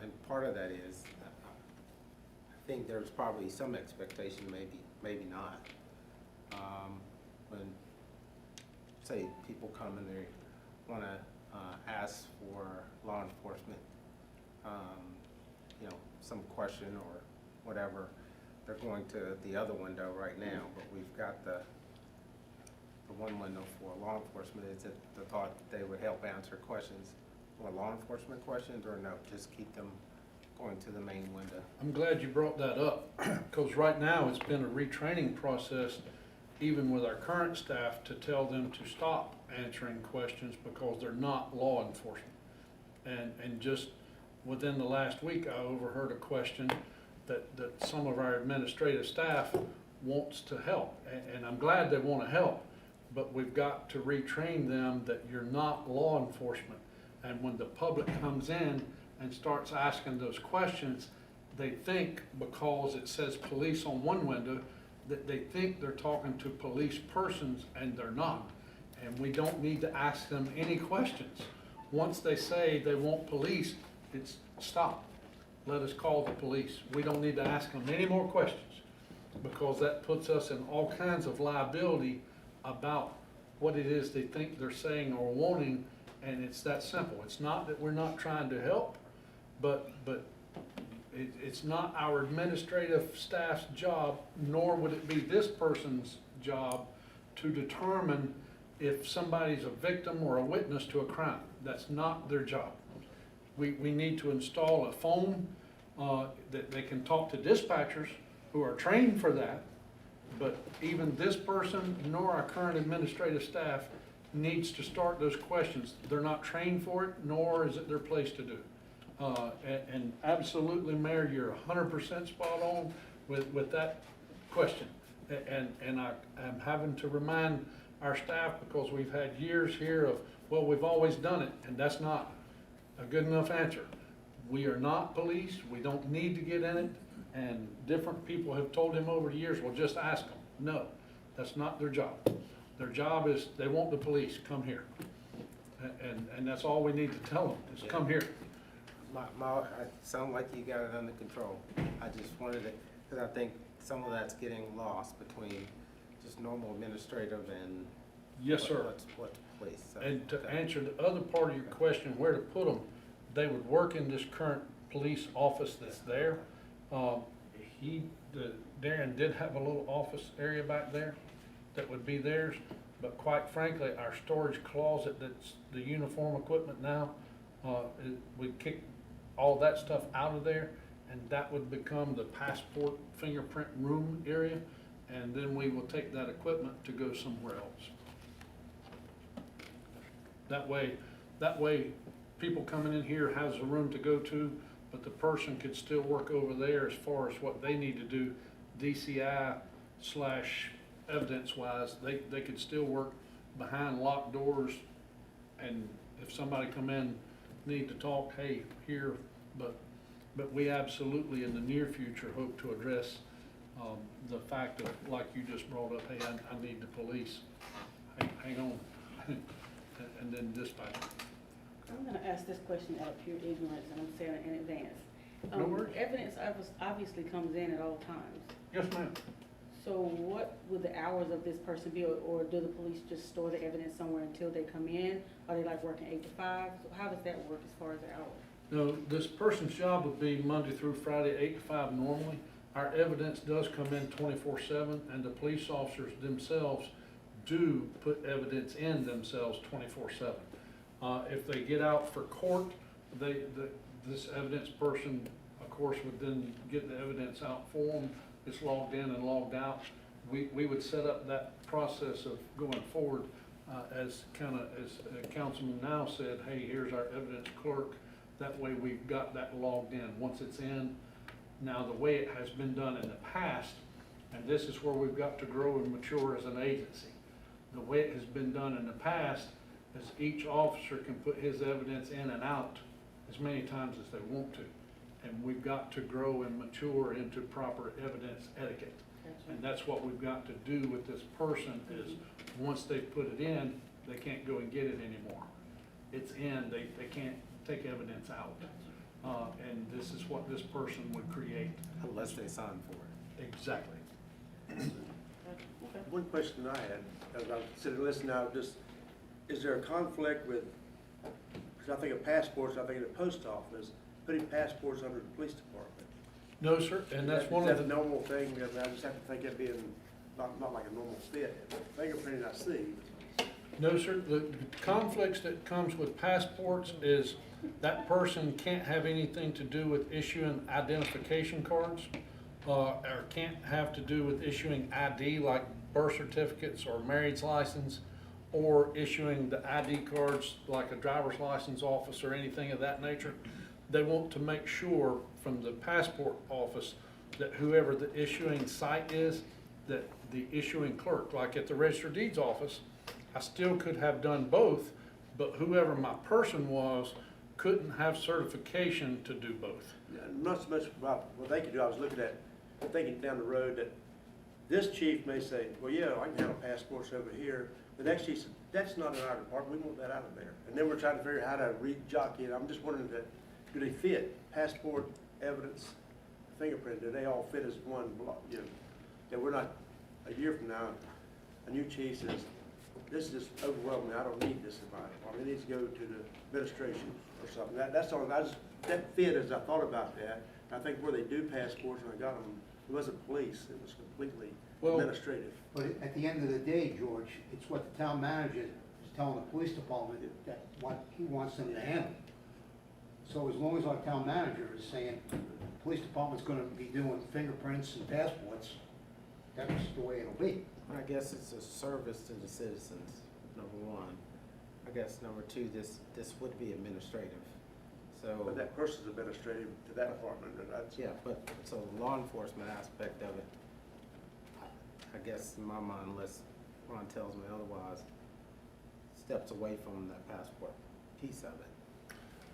And part of that is, I think there's probably some expectation, maybe not. When, say, people come and they wanna ask for law enforcement, some question or whatever, they're going to the other window right now, but we've got the one window for law enforcement. Is it the thought that they would help answer questions, or law enforcement questions, or no, just keep them going to the main window? I'm glad you brought that up, because right now it's been a retraining process, even with our current staff, to tell them to stop answering questions because they're not law enforcement. And just within the last week, I overheard a question that some of our administrative staff wants to help, and I'm glad they want to help, but we've got to retrain them that you're not law enforcement. And when the public comes in and starts asking those questions, they think, because it says police on one window, that they think they're talking to police persons, and they're not. And we don't need to ask them any questions. Once they say they want police, it's stop. Let us call the police. We don't need to ask them any more questions, because that puts us in all kinds of liability about what it is they think they're saying or wanting, and it's that simple. It's not that we're not trying to help, but It's not our administrative staff's job, nor would it be this person's job to determine if somebody's a victim or a witness to a crime. That's not their job. We need to install a phone, that they can talk to dispatchers who are trained for that. But even this person nor our current administrative staff needs to start those questions. They're not trained for it, nor is it their place to do. And absolutely, Mayor, you're 100% spot on with that question. And I'm having to remind our staff, because we've had years here of, well, we've always done it, and that's not a good enough answer. We are not police, we don't need to get in it, and different people have told him over the years, well, just ask them. No, that's not their job. Their job is, they want the police, come here. And that's all we need to tell them, is come here. I sound like you got it under control. I just wanted to, because I think some of that's getting lost between just normal administrative and. Yes, sir. What's police. So, And to okay. answer the other part of your question, where to put them, they would work in this current police office that's there. Darren did have a little office area back there that would be theirs, but quite frankly, our storage closet that's the uniform equipment now, we kick all that stuff out of there, and that would become the passport fingerprint room area, and then we will take that equipment to go somewhere else. That way, people coming in here has a room to go to, but the person could still work over there as far as what they need to do, DCI / evidence wise, they could still work behind locked doors, and if somebody come in, need to talk, hey, here, but we absolutely in the near future hope to address, the fact of, like you just brought up, hey, I need the police, hang on, and then dispatch. I'm gonna ask this question out of pure ignorance, and I'm saying it in advance. No worries. Evidence obviously comes in at all times. Yes, ma'am. So what would the hours of this person be, or do the police just store the evidence somewhere until they come in? Are they like working 8 to 5? So how does that work as far as the hours? No, this person's job would be Monday through Friday, 8 to 5 normally. Our evidence does come in 24/7, and the police officers themselves do put evidence in themselves 24/7. If they get out for court, this evidence person, of course, would then get the evidence out for them. It's logged in and logged out. We would set up that process of going forward, as Councilman Now said, hey, here's our evidence clerk. That way we've got that logged in. Once it's in, now the way it has been done in the past, and this is where we've got to grow and mature as an agency. The way it has been done in the past is each officer can put his evidence in and out as many times as they want to. And we've got to grow and mature into proper evidence etiquette. And that's what we've got to do with this person is, once they put it in, they can't go and get it anymore. It's in, they can't take evidence out. And this is what this person would create. Unless they sign for it. Exactly. Okay. One question I had, as I'm sitting listening now, is there a conflict with, because I think of passports, I think of the post office, putting passports under the police department? No, sir, and that's one of Is the. that a normal thing? I just have to think it being not like a normal fit. Fingerprinting I see. No, sir. The conflicts that comes with passports is that person can't have anything to do with issuing identification cards, or can't have to do with issuing ID like birth certificates or marriage license, or issuing the ID cards like a driver's license office or anything of that nature. They want to make sure from the passport office that whoever the issuing site is, that the issuing clerk, like at the Register of Deeds office, I still could have done both, but whoever my person was couldn't have certification to do both. Not so much about what they could do. I was thinking down the road that this chief may say, well, yeah, I can handle passports over here. The next chief said, that's not in our department. We want that out of there. And then we're trying to figure out how to re-jockey it. I'm just wondering that, do they fit? Passport, evidence, fingerprint, do they all fit as one block? You know, that we're not, a year from now, a new chief says, this is just overwhelming. I don't need this in my department. It needs to go to the administration or something. That's all. I just that fit as I thought about that. I think where they do passports, and I got them, it wasn't police, it was completely Well- administrative. But at the end of the day, George, it's what the town manager is telling the police department that what he wants them to handle. So as long as our town manager is saying, the police department's gonna be doing fingerprints and passports, that's the way it'll be. I guess it's a service to the citizens, number one. I guess number two, this would be administrative, so. But that person's administrative to that department, and that's. Yeah, but, so the law enforcement aspect of it, I guess in my mind, unless Ron tells me otherwise, steps away from that passport piece of it.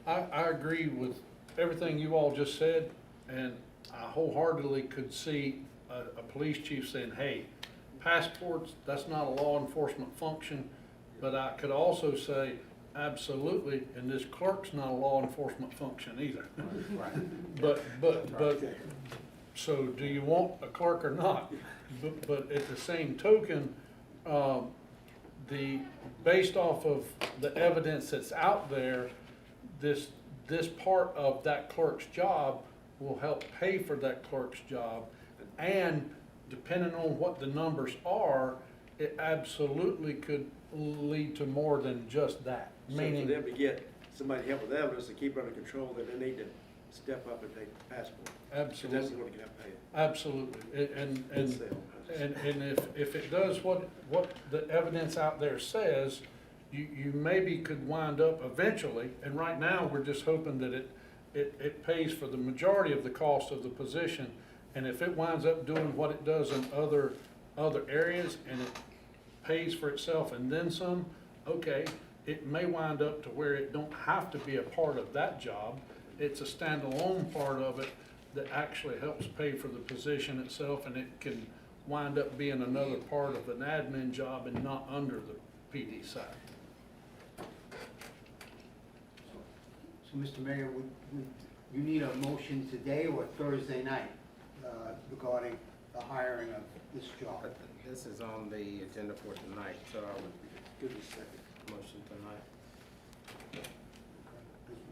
I agree with everything you all just said, and I wholeheartedly could see a police chief saying, hey, passports, that's not a law enforcement function, but I could also say, absolutely, and this clerk's not a law enforcement function either. Right. But, so do you want a clerk or not? But at the same token, based off of the evidence that's out there, this part of that clerk's job will help pay for that clerk's job. And depending on what the numbers are, it absolutely could lead to more than just that. So for Meaning, them to get somebody to help with evidence to keep it under control, then they need to step up and take the passport. 'Cause that's absolutely, the one that can help pay it. absolutely. It's them. And if it does what the evidence out there says, you maybe could wind up eventually, and right now, we're just hoping that it pays for the majority of the cost of the position. And if it winds up doing what it does in other areas, and it pays for itself and then some, okay, it may wind up to where it don't have to be a part of that job. It's a standalone part of it that actually helps pay for the position itself, and it can wind up being another part of an admin job and not under the PD side. So, Mr. Mayor, you need a motion today or Thursday night regarding the hiring of this job? But this is on the agenda for tonight, so I would Give me a second. motion tonight.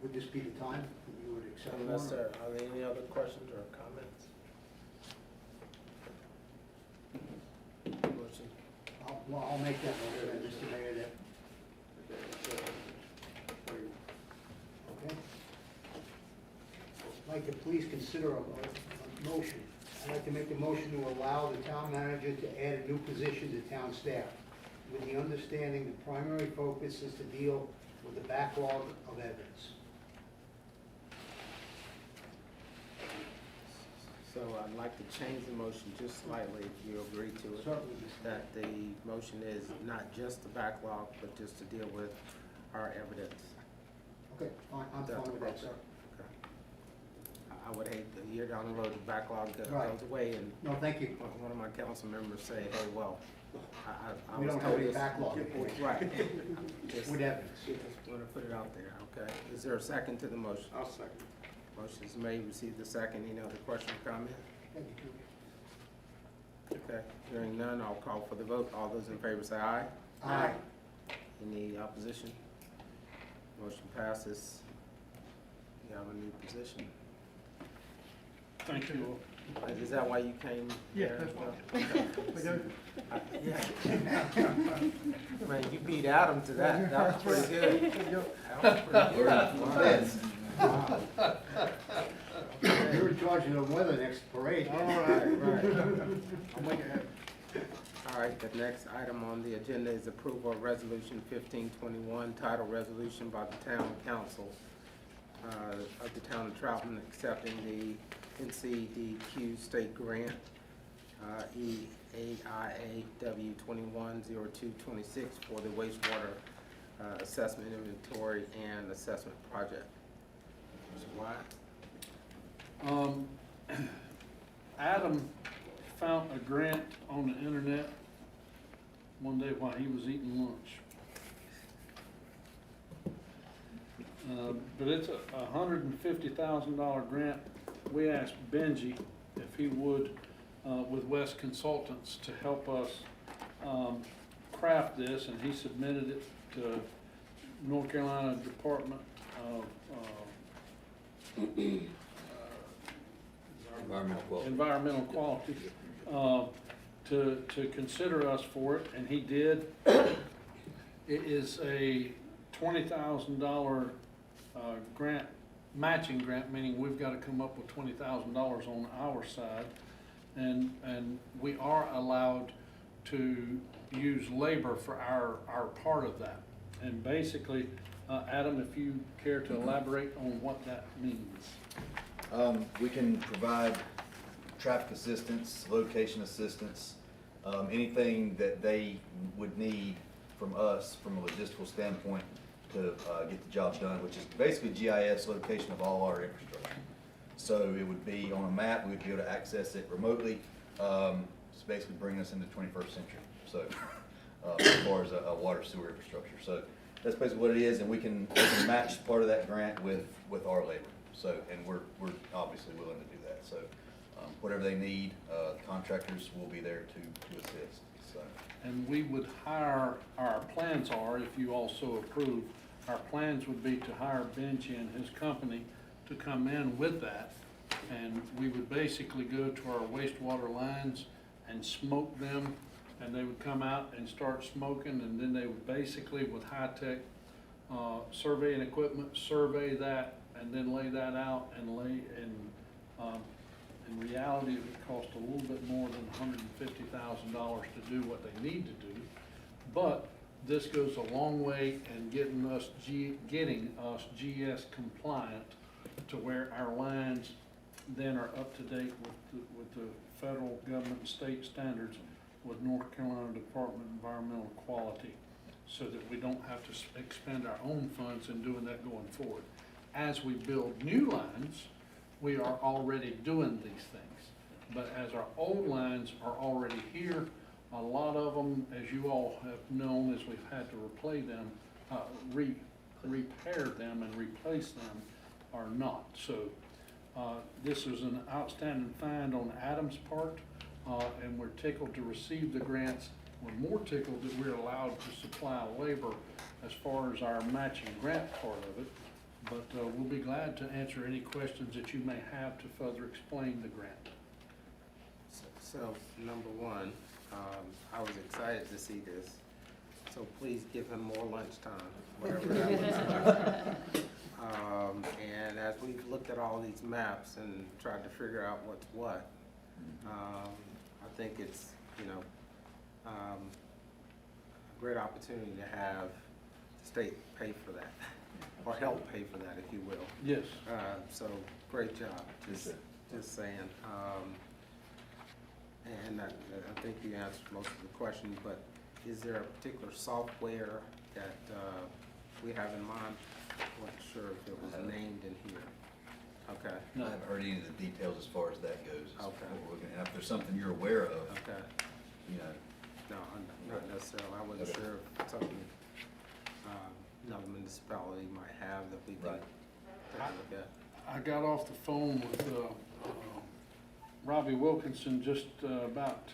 Would this be the time that you would accept one? Unless there are any other questions or comments? Motion. Well, I'll make that motion, then, Mr. Mayor, that, okay? I'd like to please consider a motion. I'd like to make a motion to allow the town manager to add a new position to town staff, with the understanding the primary focus is to deal with the backlog of evidence. So I'd like to change the motion just slightly, if you agree to it. Certainly, Mr. Mayor. That the motion is not just the backlog, but just to deal with our evidence. Okay, fine, I'm That's fine with that, sir. Okay. I would hate a year down the road, the backlog goes Right. away, and No, thank you. one of my council members say, hey, well, I We was don't have told any this. backlog. Right. Just With evidence. want to put it out there, okay? Is there a second to the motion? I'll second. Motion is made, received the second. Any other question or comment? Thank you. Okay, hearing none, I'll call for the vote. All those in favor say aye. Aye. Any opposition? Motion passes. You have a new position. Thank you. Is that why you came? Yeah, here? that's Okay. We go. Yeah. Man, you beat Adam to that. That was pretty good. That was pretty good. Wow. You're in charge of the weather next parade. All right, right. I'll make it happen. All right, the next item on the agenda is approval of resolution 1521, title resolution by the town council of the town of Troutman accepting the NCDQ state grant, EAIA W210226 for the wastewater assessment inventory and assessment project. Mr. Wyatt? Adam found a grant on the internet one day while he was eating lunch. But it's a $150,000 grant. We asked Benji if he would, with West Consultants, to help us craft this, and he submitted it to North Carolina Department of Environmental quality. environmental quality, to consider us for it, and he did. It is a $20,000 grant, matching grant, meaning we've got to come up with $20,000 on our side. And we are allowed to use labor for our part of that. And basically, Adam, if you care to elaborate on what that means. We can provide traffic assistance, location assistance, anything that they would need from us from a logistical standpoint to get the job done, which is basically GIS location of all our infrastructure. So it would be on a map, we'd be able to access it remotely. It's basically bringing us into the 21st century. So as far as a water sewer infrastructure. So that's basically what it is, and we can match part of that grant with our labor. So, and we're obviously willing to do that. So whatever they need, contractors will be there to assist. So. And we would hire, our plans are, if you also approve, our plans would be to hire Benji and his company to come in with that. And we would basically go to our wastewater lines and smoke them, and they would come out and start smoking, and then they would basically, with high-tech surveying equipment, survey that, and then lay that out and in reality, it would cost a little bit more than $150,000 to do what they need to do. But this goes a long way in getting us GS compliant to where our lines then are up to date with the federal government and state standards with North Carolina Department of Environmental Quality, so that we don't have to expend our own funds in doing that going forward. As we build new lines, we are already doing these things. But as our old lines are already here, a lot of them, as you all have known, as we've had to replace them, repair them and replace them, are not. So this is an outstanding find on Adam's part, and we're tickled to receive the grants. We're more tickled that we're allowed to supply labor as far as our matching grant part of it. But we'll be glad to answer any questions that you may have to further explain the grant. So, number one, I was excited to see this, so please give him more lunchtime, whatever that was. And as we've looked at all these maps and tried to figure out what's what, I think it's, a great opportunity to have the state pay for that, or help pay for that, if you will. Yes. So, great job, just saying. And I think you answered most of the questions, but is there a particular software that we have in mind? I wasn't sure if it was named in here. Okay. I haven't heard any of the details as far as that goes. Okay. And if there's something you're aware of, Okay. No, not necessarily. I wasn't Okay. sure if something another municipality might have that we can Right. take a look at. I got off the phone with Robbie Wilkinson just about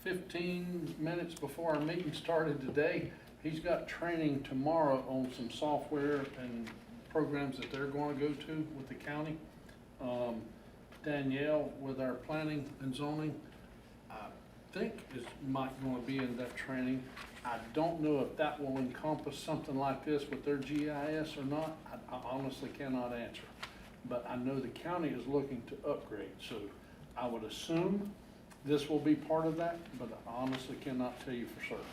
15 minutes before our meeting started today. He's got training tomorrow on some software and programs that they're going to go to with the county. Danielle with our planning and zoning, I think might going to be in that training. I don't know if that will encompass something like this with their GIS or not. I honestly cannot answer. But I know the county is looking to upgrade, so I would assume this will be part of that, but I honestly cannot tell you for certain.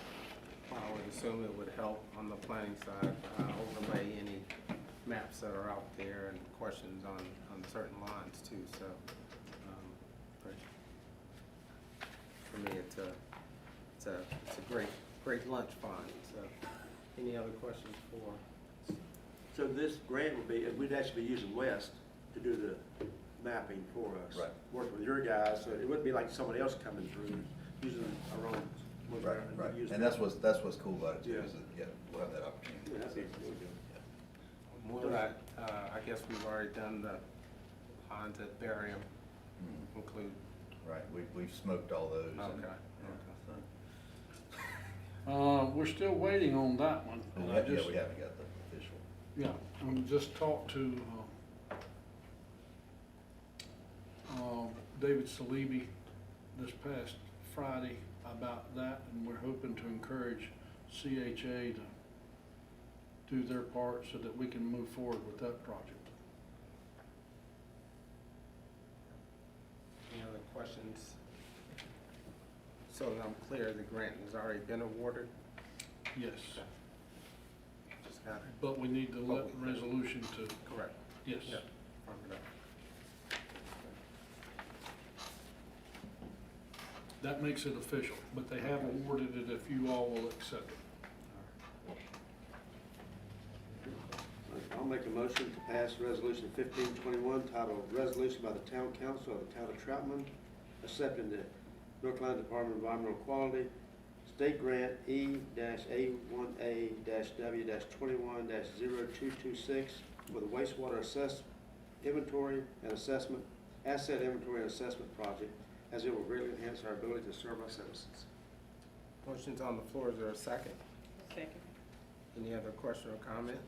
I would assume it would help on the planning side, overlay any maps that are out there and questions on certain lines too, so. But for me, it's a great lunch find, so. Any other questions for? So this grant would be, we'd actually be using West to do the mapping for us. Right. Working with your guys, so it wouldn't be like somebody else coming through, using our own. right. Use And that's what's cool about it too, Yeah. is that, we'll have that opportunity. Yeah, that's really good. More that, I guess we've already done the lines at Barium include, Right, we've smoked all those. and- okay. so. We're still waiting on that one. We I haven't just- got the official. Yeah, and just talked to, David Salibi this past Friday about that, and we're hoping to encourage CHA to do their part so that we can move forward with that project. Any other questions? So that I'm clear, the grant has already been awarded? Yes, Just got it. but we need the resolution to, Correct. yes. Yep. Firm it up. That makes it official, but they have awarded it if you all will accept it. I'll make a motion to pass resolution 1521 titled Resolution by the Town Council of the Town of Troutman accepting the North Carolina Department of Environmental Quality State Grant E-A1A-W-21-0226 for the wastewater inventory and assessment, asset inventory and assessment project, as it will greatly enhance our ability to serve our citizens. Motion's on the floor, is there a second? Second. Any other question or comment?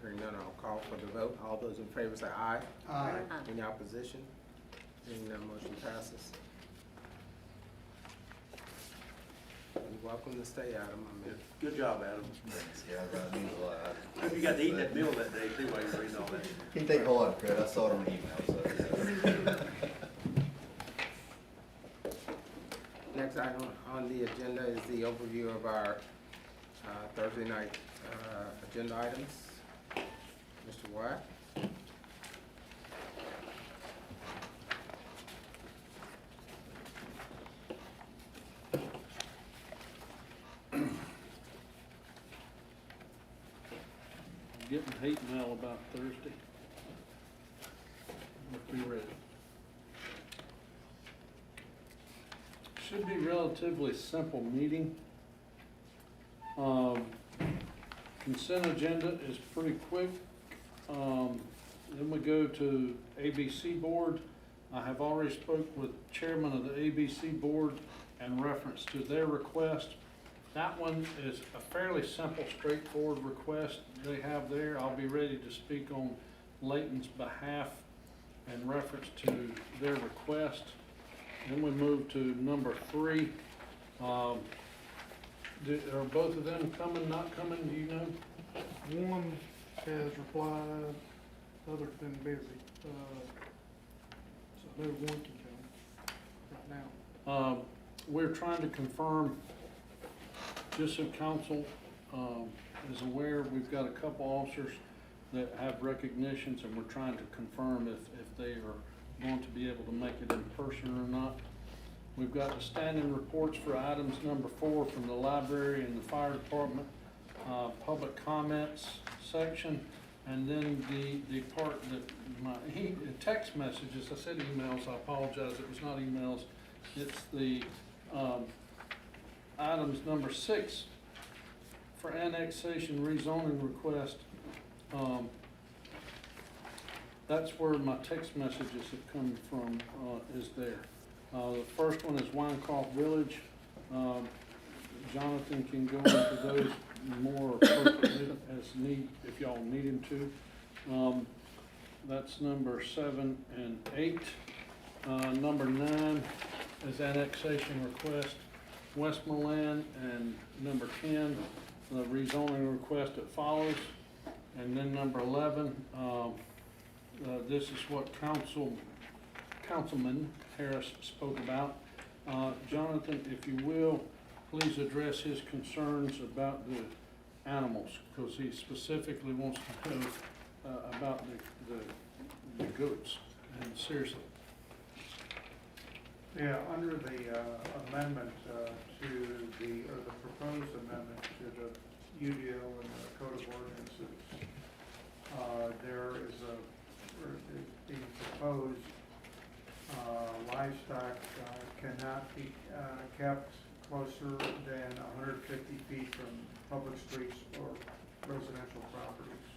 Hearing none, I'll call for the vote. All those in favor say aye. Aye. Any opposition? Hearing none, motion passes. You're welcome to stay, Adam. I mean, Good job, Adam. Yeah, that means a lot. I hope you got to eat that meal that day too while you were reading all that. He take a whole lot of credit, I saw it on the email, so. next item on the agenda is the overview of our Thursday night agenda items. Mr. Wyatt? Getting hate mail about Thursday. Let's be ready. Should be relatively simple meeting. Consent agenda is pretty quick. Then we go to ABC Board. I have already spoke with Chairman of the ABC Board in reference to their request. That one is a fairly simple, straightforward request they have there. I'll be ready to speak on Layton's behalf in reference to their request. Then we move to number 3. Are both of them coming, not coming, do you know? One has replied, the other's been busy. So no one can come right now. We're trying to confirm, just so council is aware, we've got a couple officers that have recognitions, and we're trying to confirm if they are going to be able to make it in person or not. We've got the standing reports for items number 4 from the library and the fire department, public comments section, and then the part that text messages, I said emails, I apologize, it was not emails. It's the items number 6 for annexation rezoning request. That's where my text messages have come from, is there. The first one is Winecroft Village. Jonathan can go into those more appropriately as need, if y'all need him to. That's number 7 and 8. Number 9 is annexation request Westmoreland, and number 10, the rezoning request that follows. And then number 11, this is what Councilman Harris spoke about. Jonathan, if you will, please address his concerns about the animals, because he specifically wants to know about the goats, and seriously. Yeah, under the amendment to the proposed amendment to the UDO and the Code of Ordinances, there is being proposed livestock cannot be kept closer than 150 feet from public streets or residential properties,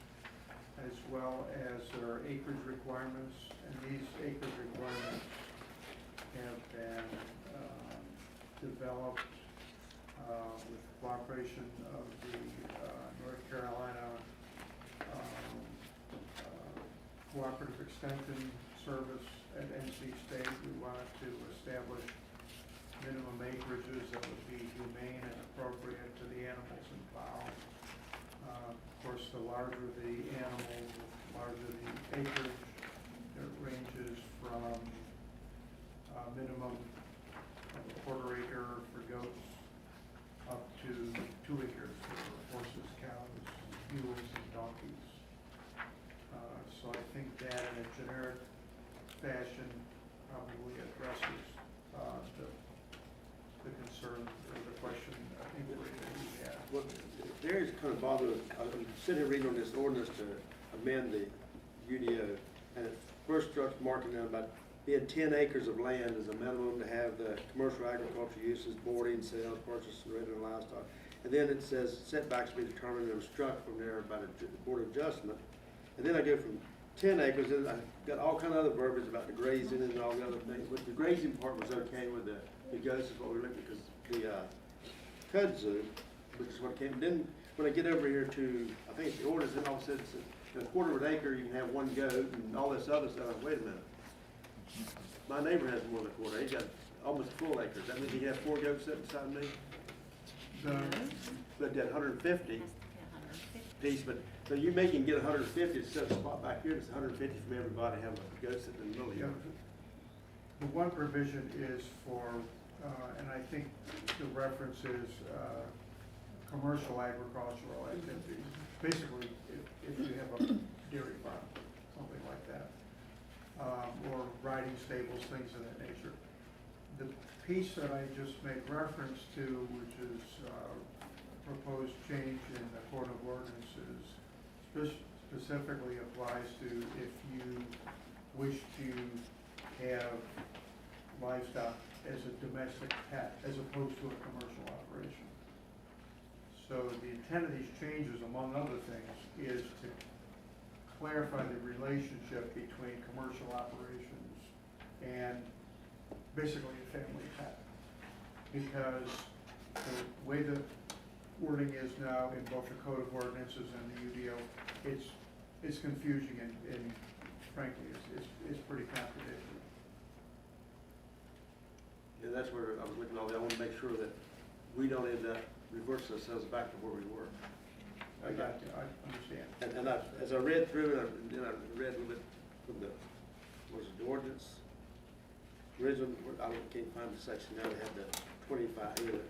as well as there are acreage requirements, and these acreage requirements have been developed with cooperation of the North Carolina cooperative extension service at NC State. We wanted to establish minimum acreages that would be humane and appropriate to the animals involved. Of course, the larger the animal, the larger the acreage. It ranges from a minimum of a quarter acre for goats up to 2 acres for horses, cows, mules, and donkeys. So I think that in a generic fashion probably addresses the concern or the question, inquiry that we have. Well, the area's kind of bothered, I'm sitting here reading on this ordinance to amend the UDO, and it first starts marking down about being 10 acres of land is a minimum to have the commercial agriculture uses, boarding, sales, purchase, and rental livestock. And then it says setbacks be determined and struck from there by the Board of Adjustment. And then I go from 10 acres, and I got all kind of other verbiage about the grazing and all the other things. But the grazing part was okay with the goats is what we looked at, because the kudzu, which is what came. Then when I get over here to, I think it's the ordinance, then all of a sudden, in a quarter of an acre, you can have 1 goat and all this other stuff. Wait a minute. My neighbor has more than a quarter. He's got almost a full acre. That means he has 4 goats sitting beside me. But that 150 piece, but so you may can get 150, it's set a spot back here, it's 150 from everybody, have a goat sitting in the middle of you. The one provision is for, and I think the reference is commercial agricultural activities. Basically, if you have a dairy farm, something like that, or riding stables, things of that nature. The piece that I just made reference to, which is proposed change in the Code of Ordinances, specifically applies to if you wish to have livestock as a domestic pet as opposed to a commercial operation. So the intent of these changes, among other things, is to clarify the relationship between commercial operations and basically a family pet. Because the way the wording is now in both the Code of Ordinances and the UDO, it's confusing and frankly, it's pretty contradictory. Yeah, that's where I was looking at all that. I want to make sure that we don't end up reversing ourselves back to where we were. I got you, I understand. And as I read through it, then I read a little bit from the, was it the ordinance? Original, I can't find the section now, they had the 25,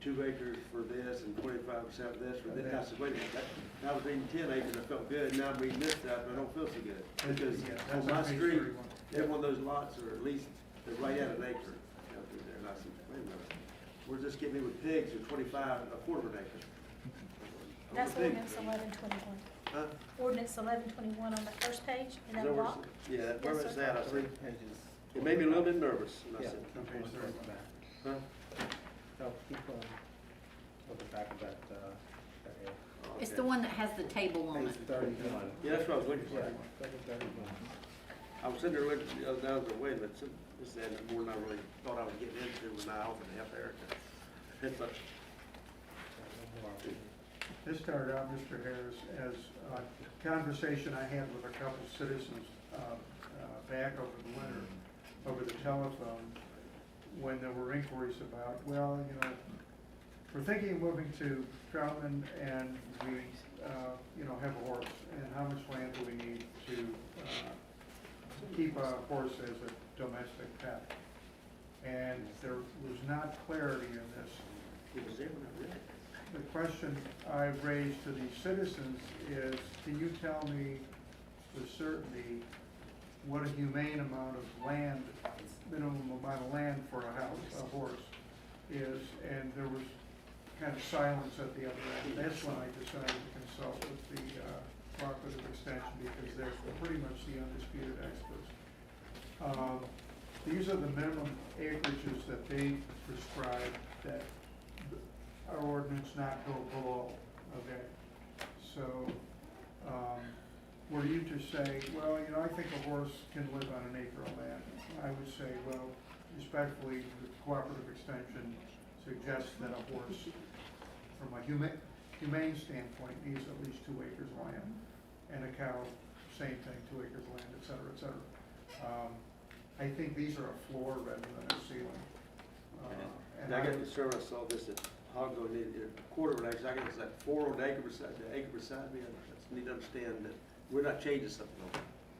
2 acres for this and 25% of this for this. I said, wait a minute, I was reading 10 acres, I felt good, now I'm reading this stuff, and I don't feel so good. Because on my street, every one of those lots are at least, they're right at an acre out through there. And I said, wait a minute, we're just getting in with pigs at 25, a quarter of an acre. That's ordinance 1121. Huh? Ordinance 1121 on the first page in that block. Yeah, where Yes, was sir. that? I said, 3 pages. it made me a little bit nervous. And I Yeah, said, keep going towards the back. huh? No, keep going toward the back of that area. Oh, It's okay. the one that has the table on Page it. 31. Yeah, that's what I was looking for. Yeah, page 31. I was sitting there looking the other day, I was like, wait a minute, this is more than I really thought I was getting into when I offered to help Erica. It's like, This started out, Mr. Harris, as a conversation I had with a couple citizens back over the winter, over the telephone, when there were inquiries about, well, you know, we're thinking of moving to Troutman and we, you know, have a horse, and how much land do we need to keep a horse as a domestic pet? And there was not clarity in this. it was there when I read it. The question I raised to these citizens is, can you tell me with certainty what a humane amount of land, minimum amount of land for a house, a horse is? And there was kind of silence at the other end. That's when I decided to consult with the cooperative extension, because they're pretty much the undisputed experts. These are the minimum acreages that they prescribe that our ordinance not go below, okay? So, were you to say, well, you know, I think a horse can live on an acre of land, I would say, well, respectfully, the cooperative extension suggests that a horse, from a humane standpoint, needs at least 2 acres of land, and a cow same thing, 2 acres of land, et cetera, et cetera. I think these are a floor rather than a ceiling. And I got concerned, I saw this, that hogs only need a quarter of an acre, I guess it's like 4 on the acre beside me, I just need to understand that we're not changing something on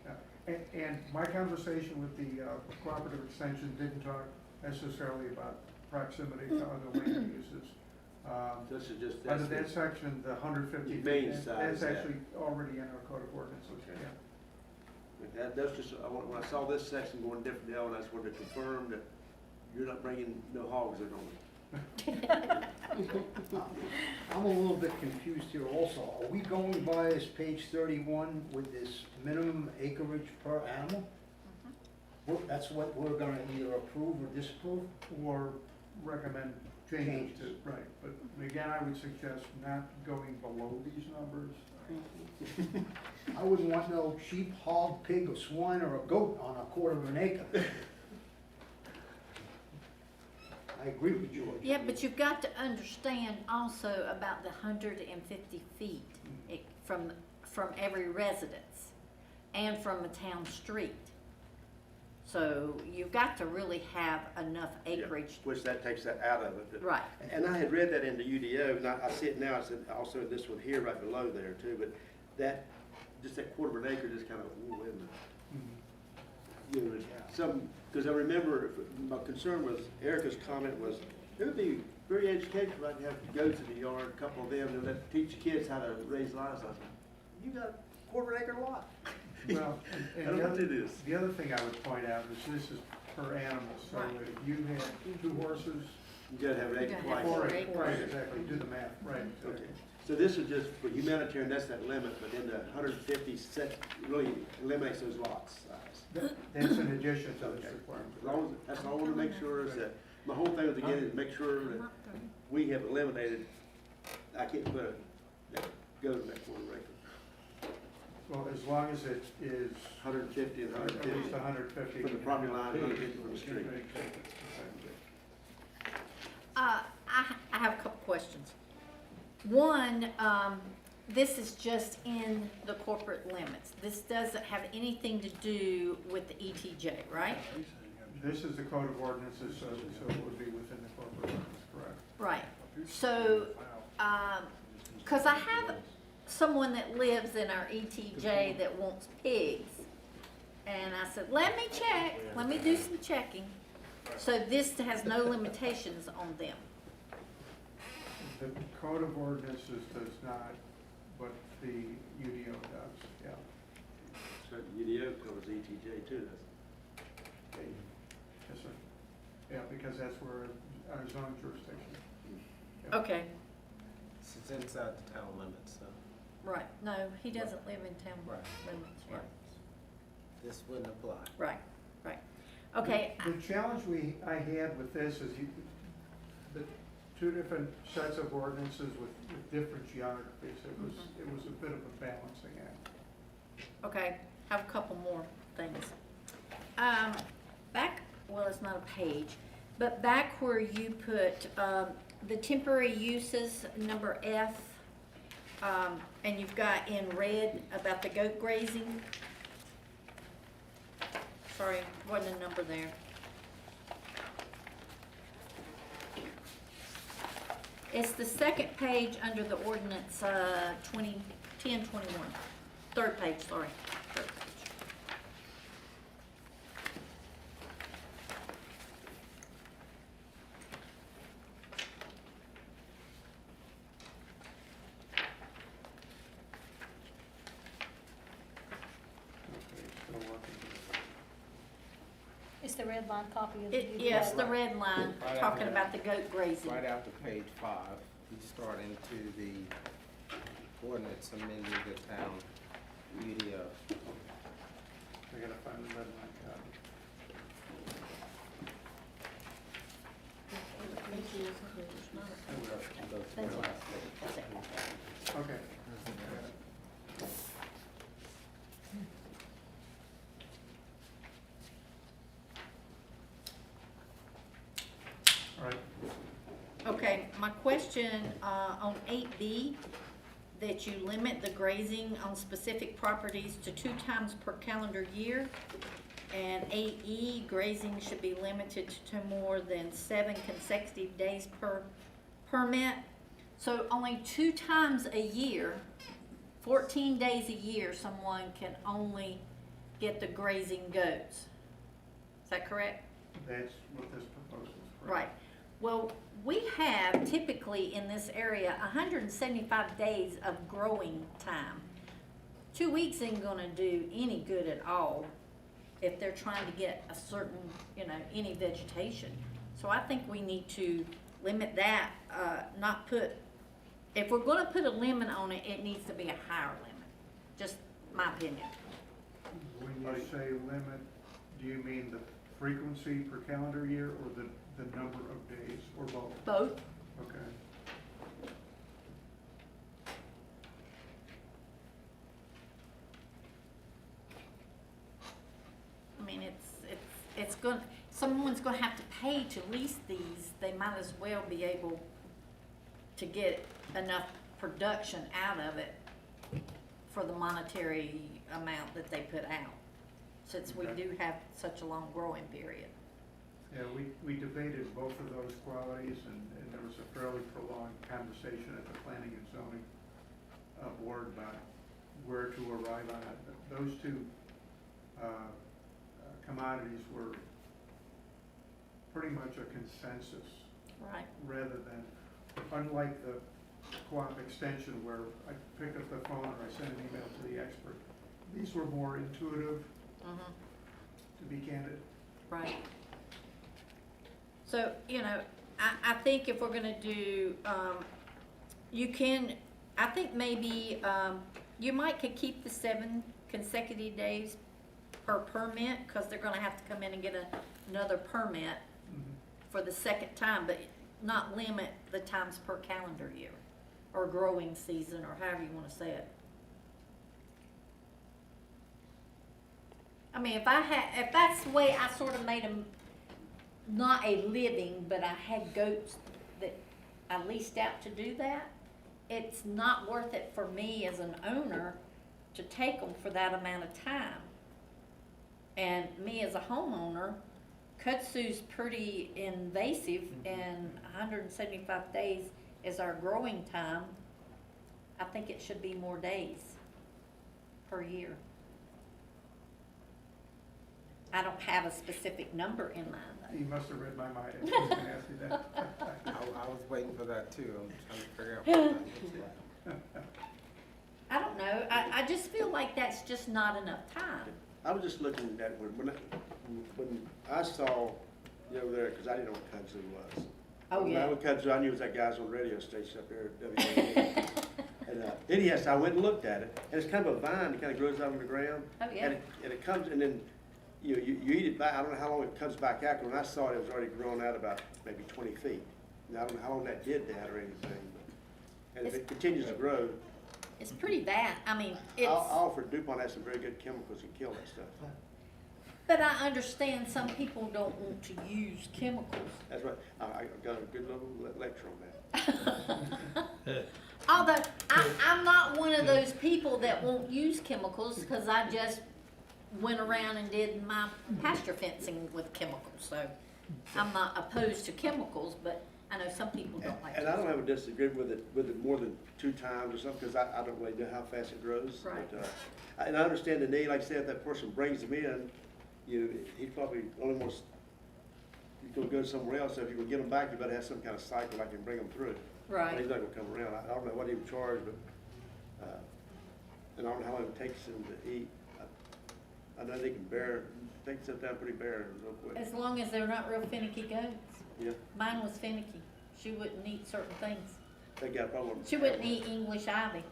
that. Yeah. And my conversation with the cooperative extension didn't talk necessarily about proximity to other land uses. This is just, Under that's, that section, the 150 feet, Main side, that's yeah. actually already in our code of ordinances, Okay. yeah. that's just, when I saw this section going different now, and I just wanted to confirm that you're not bringing no hogs in on it. I'm a little bit confused here also. Are we going by this page 31 with this minimum acreage per animal? That's what we're gonna either approve or disapprove? Or recommend changes to, right, but again, I would suggest not going below these numbers. I wouldn't want no sheep, hog, pig, or swine, or a goat on a quarter of an acre. I agree with George. Yeah, but you've got to understand also about the 150 feet from every residence and from a town street. So you've got to really have enough acreage. Which that takes that out of it. Right. And I had read that in the UDO, and I see it now, it's also in this one here, right below there too, but that, just that quarter of an acre just kind of, ooh, wait a minute. You know, because I remember, my concern was, Erica's comment was, it would be very educational, right, to have goats in the yard, a couple of them, and let teach kids how to raise livestock. I said, you got a quarter acre lot. Well, I and don't know what to do. the other thing I would point out is this is per animal, so Right. if you had 2 horses, You gotta have an acre You gotta twice. have 4 4 acres, right, acres. exactly, do the math, right. Okay, so this is just for humanitarian, that's that limit, but then the 150 set really eliminates those lots size. That's in addition to this Okay. requirement. As long as, that's all I want to make sure is that, my whole thing was again is make sure that we have eliminated, I can't put a, go to that quarter acre. Well, as long as it is 150 and at least 150 150. from the property line, 150 from the street. I have a couple questions. One, this is just in the corporate limits. This doesn't have anything to do with the ETJ, right? This is the code of ordinances, so it would be within the corporate limits, correct? Right. So, 'cause I have someone that lives in our ETJ that wants pigs. And I said, let me check, let me do some checking. So this has no limitations on them. The code of ordinances does not, but the UDO does, yeah. So UDO covers ETJ too, doesn't Yes, sir. Yeah, because that's where our zone jurisdiction. Yeah. Okay, It's inside the town limits, so, right. No, he doesn't live in town Right. limits, yeah. right. This wouldn't apply. Right, right. Okay, The challenge I had with this is the 2 different sets of ordinances with different geographies. It was a bit of a balancing act. okay, have a couple more things. Back, well, it's not a page, but back where you put, the temporary uses, number F, and you've got in red about the goat grazing. Sorry, wasn't a number there. It's the second page under the ordinance, 1021. Third page, sorry, third page. Okay, still working. It's the red line copy of the. Yes, the red line, Right talking after- about the goat grazing. Right after page 5, you start into the ordinance amending the town UDO. I gotta find the red line copy. Go to the That's it. last page. That's it. Okay. All right. Okay, my question, on 8B, that you limit the grazing on specific properties to 2 times per calendar year. And 8E, grazing should be limited to more than 7 consecutive days per permit. So only 2 times a year, 14 days a year, someone can only get the grazing goats. Is that correct? That's what this proposal is for. Right. Well, we have typically in this area 175 days of growing time. 2 weeks ain't gonna do any good at all if they're trying to get a certain, any vegetation. So I think we need to limit that, not put, if we're gonna put a limit on it, it needs to be a higher limit. Just my opinion. When you say limit, do you mean the frequency per calendar year or the number of days, or both? Both. Okay. I mean, it's going, someone's gonna have to pay to lease these, they might as well be able to get enough production out of it for the monetary amount that they put out, since we Okay. do have such a long growing period. Yeah, we debated both of those qualities, and there was a fairly prolonged conversation at the planning and zoning board about where to arrive on it. But those two commodities were pretty much a consensus, Right. rather than, unlike the co-op extension where I picked up the phone or I sent an email to the expert, these were more intuitive, Mm-hmm. to be candid. Right. So, I think if we're gonna do, I think maybe, you might could keep the 7 consecutive days per permit, cause they're gonna have to come in and get another permit for the second time, but not limit the times per calendar year, or growing season, or however you wanna say it. I mean, if that's the way I sort of made them, not a living, but I had goats that I leased out to do that, it's not worth it for me as an owner to take them for that amount of time. And me as a homeowner, kudzu's pretty invasive, and 175 days is our growing time. I think it should be more days per year. I don't have a specific number in mind, though. You must have read my mind, I was gonna ask you that. I was waiting for that too. I'm trying to figure out what that looks like. I don't know, I just feel like that's just not enough time. I was just looking at that when I saw you over there, because I didn't know what kudzu was. Oh, When I yeah. was kudzu, I knew it was that guy's on the radio station up there at WABC. And anyhow, I went and looked at it, and it's kind of a vine that kind of grows out on the ground. Oh, yeah. And it comes, and then you eat it back. I don't know how long it comes back out. 'Cause when I saw it, it was already grown out about maybe 20 feet. Now, I don't know how long that did that or anything. And if it continues to grow, It's pretty bad, I mean, it's, I offered DuPont has some very good chemicals to kill that stuff. but I understand some people don't want to use chemicals. That's right. I got a good little lecture on that. Although, I'm not one of those people that won't use chemicals, because I just went around and did my pasture fencing with chemicals, so I'm not opposed to chemicals, but I know some people don't like And to. I don't have a disagreement with it more than 2 times or something, because I don't really know how fast it grows. Right. But, and I understand the need, like I said, if that person brings them in, he probably only wants, he's gonna go somewhere else, so if you can get them back, you better have some kind of cycle I can bring them through. But Right, he's not gonna come around. I don't know what he would charge, but, and I don't know how long it takes him to eat. I know they can they can sit down pretty bare real quick. as long as they're not real finicky goats. Yeah, Mine was finicky, she wouldn't eat certain things. they got a problem. She wouldn't eat English ivy.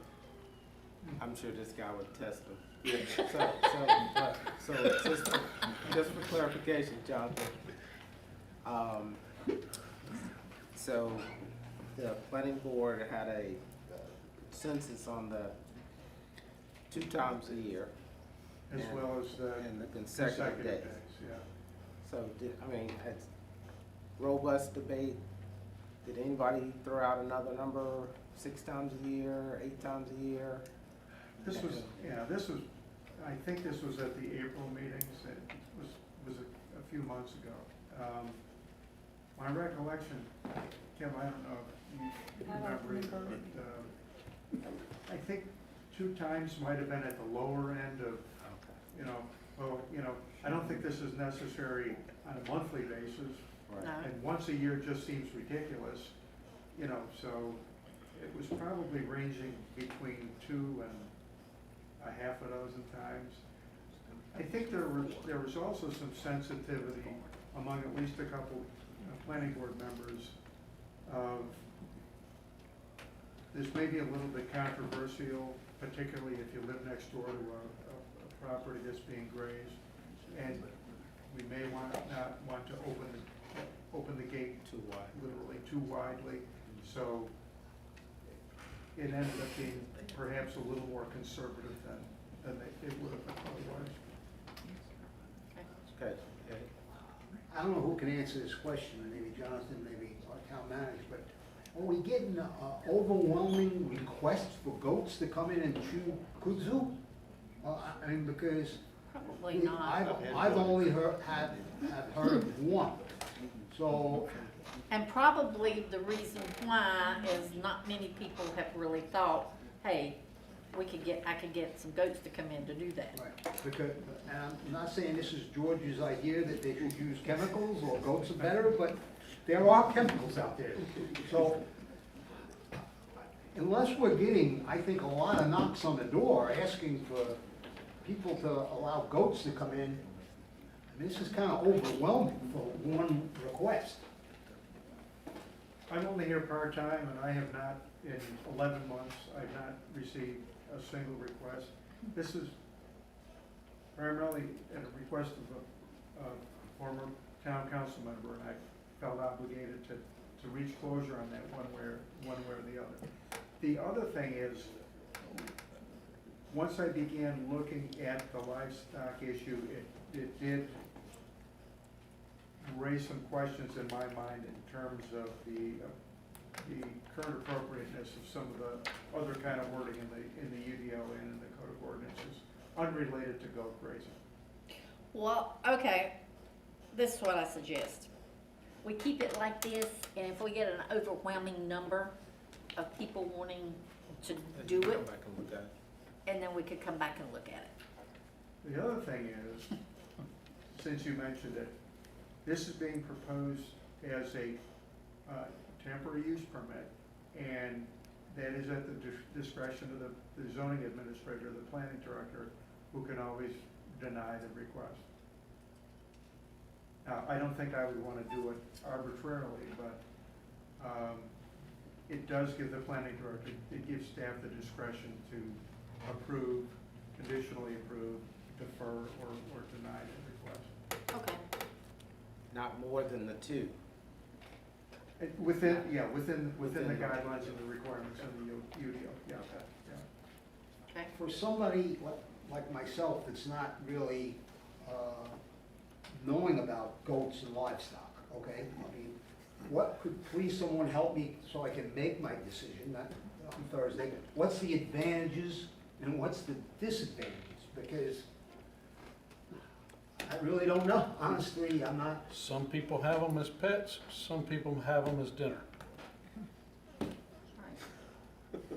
I'm sure this guy would test them. Yeah. So just for clarification, Jonathan, so the planning board had a consensus on the 2 times a year As well as the and the consecutive days. yeah. So it's robust debate. Did anybody throw out another number? 6 times a year, 8 times a year? This was, I think this was at the April meetings, it was a few months ago. My recollection, Kim, I don't know if you I don't remember, remember. but, I think 2 times might have been at the lower end of, I don't think this is necessary on a monthly basis. Right. No. And once a year just seems ridiculous, so it was probably ranging between 2 and a half a dozen times. I think there was also some sensitivity among at least a couple planning board members of, this may be a little bit controversial, particularly if you live next door to a property that's being grazed, and we may not want to open the gate Too wide. literally too widely, so it ended up being perhaps a little more conservative than it would have been otherwise. Okay, okay. I don't know who can answer this question, maybe Jonathan, maybe our town manager, but are we getting overwhelming requests for goats to come in and chew kudzu? I mean, because Probably not. I've only have heard of one, so, And probably the reason why is not many people have really thought, hey, I could get some goats to come in to do that. right, because, and I'm not saying this is George's idea that they should use chemicals or goats are better, but there are chemicals out there. So, unless we're getting, I think, a lot of knocks on the door asking for people to allow goats to come in, this is kind of overwhelming for one request. I'm only here part-time, and I have not, in 11 months, I've not received a single request. This is primarily at a request of a former town council member, and I felt obligated to reach closure on that one way or the other. The other thing is, once I began looking at the livestock issue, it did raise some questions in my mind in terms of the current appropriateness of some of the other kind of wording in the UDO and in the Code of Ordinances, unrelated to goat grazing. Well, okay, this is what I suggest. We keep it like this, and if we get an overwhelming number of people wanting to do Come it, back and look at it. and then we could come back and look at it. The other thing is, since you mentioned it, this is being proposed as a temporary use permit, and that is at the discretion of the zoning administrator, the planning director, who can always deny the request. Now, I don't think I would want to do it arbitrarily, but it does give the planning director, it gives staff the discretion to approve, conditionally approve, defer, or deny the request. Okay. Not more than the 2. Within the guidelines and the requirements of the UDO, yeah. Okay. For somebody like myself that's not really knowing about goats and livestock, okay? I mean, please someone help me so I can make my decision on Thursday. What's the advantages and what's the disadvantages? Because I really don't know. Honestly, I'm not. Some people have them as pets, some people have them as dinner.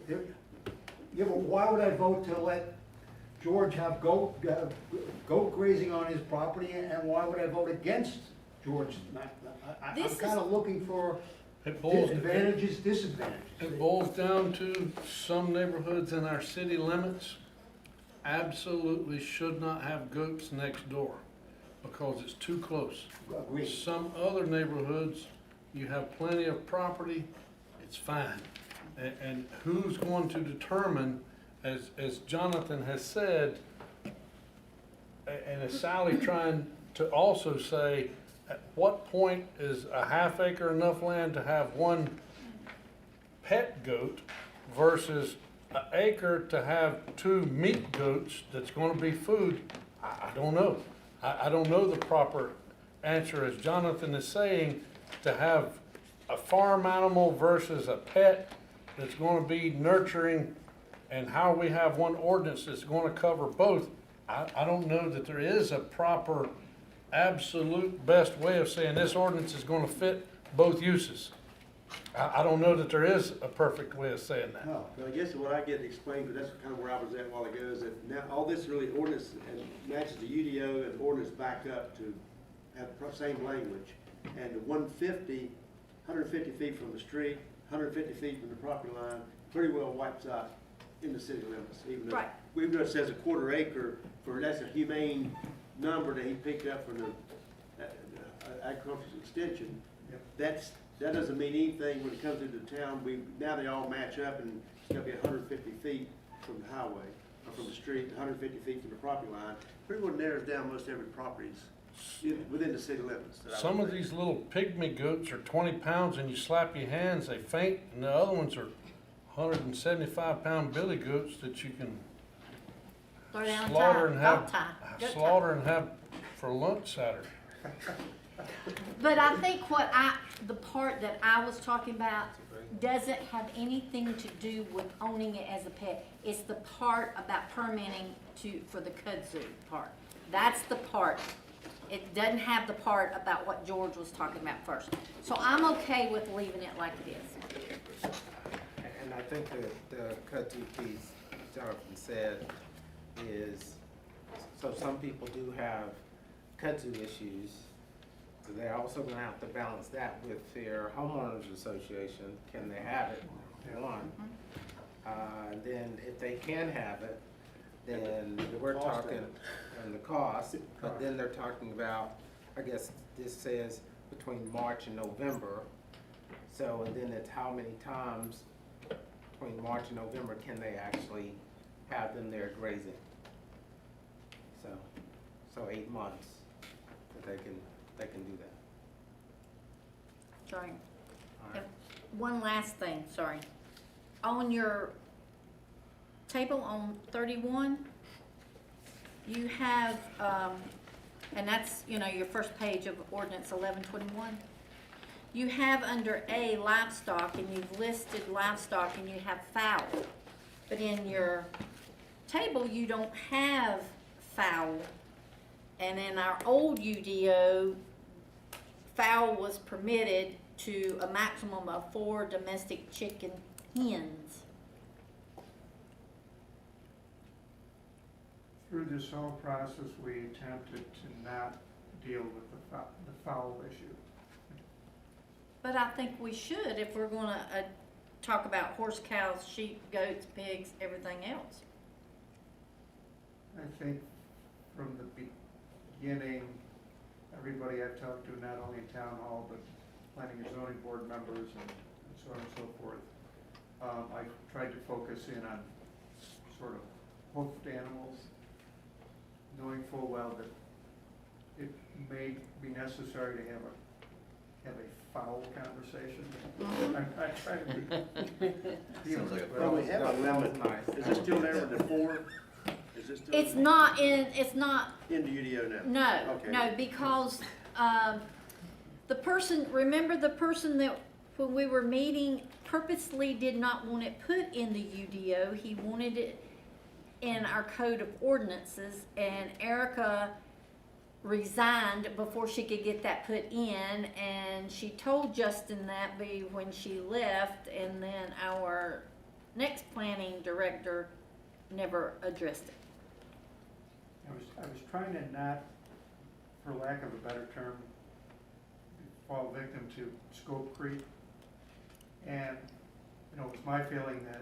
Yeah, but why would I vote to let George have goat grazing on his property, and why would I vote against George? I'm This is- kind of looking for It boils, advantages, disadvantages. it boils down to some neighborhoods in our city limits absolutely should not have goats next door because it's too close. Agreed. Some other neighborhoods, you have plenty of property, it's fine. And who's going to determine, as Jonathan has said, and as Sally trying to also say, at what point is a half acre enough land to have one pet goat versus an acre to have 2 meat goats that's gonna be food? I don't know. I don't know the proper answer, as Jonathan is saying, to have a farm animal versus a pet. that's gonna be nurturing, and how we have one ordinance that's gonna cover both, I don't know that there is a proper, absolute best way of saying this ordinance is gonna fit both uses. I don't know that there is a perfect way of saying that. No. But I guess what I get explained, because that's kind of where I was at a while ago, is that now all this really ordinance and matches the UDO and ordinance back up to have the same language. And the 150 feet from the street, 150 feet from the property line, pretty well wipes out in the city limits, even though, Right. even though it says a quarter acre, that's a humane number that he picked up from the agricultural extension. Yep. That doesn't mean anything when it comes into town. Now they all match up, and it's gotta be 150 feet from the highway, or from the street, 150 feet from the property line. Pretty well narrows down most every properties within the city limits. that I Some would of think. these little pygmy goats are 20 pounds and you slap your hands, they faint, and the other ones are 175-pound billy goats that you can Throw down a slaughter and goat tie. slaughter and have for lunch Saturday. But I think the part that I was talking about doesn't have anything to do with owning it as a pet. It's the part about permitting for the kudzu part. That's the part. It doesn't have the part about what George was talking about first. So I'm okay with leaving it like it is. And I think the kudzu piece Jonathan said is, so some people do have kudzu issues. So they're also gonna have to balance that with their homeowners association. Can they have it? One. Then if they can have it, then we're Cost of talking, it. and the cost, but then they're talking about, I guess this says between March and November. So, and then it's how many times between March and November can they actually have them there grazing? So 8 months that they can do that. Sorry. All right. And one last thing, sorry. On your table on 31, you have, and that's, your first page of ordinance 1121. You have under A, livestock, and you've listed livestock and you have fowl. But in your table, you don't have fowl. And in our old UDO, fowl was permitted to a maximum of 4 domestic chicken hens. Through this whole process, we attempted to not deal with the fowl issue. But I think we should if we're gonna talk about horse, cows, sheep, goats, pigs, everything else. I think from the beginning, everybody I've talked to, not only in town hall, but planning and zoning board members and so on and so forth, I tried to focus in on sort of hoofed animals, knowing full well that it may be necessary to have a foul conversation. I try to be. Sounds like a Well, we Well, have a That was limit. nice. Is it still limited to 4? Is it still? It's not in In the UDO now? Okay. no, because, remember the person that, when we were meeting, purposely did not want it put in the UDO. He wanted it in our code of ordinances, and Erica resigned before she could get that put in, and she told Justin that when she left, and then our next planning director never addressed it. I was trying to not, for lack of a better term, fall victim to scope creep. And, it's my feeling that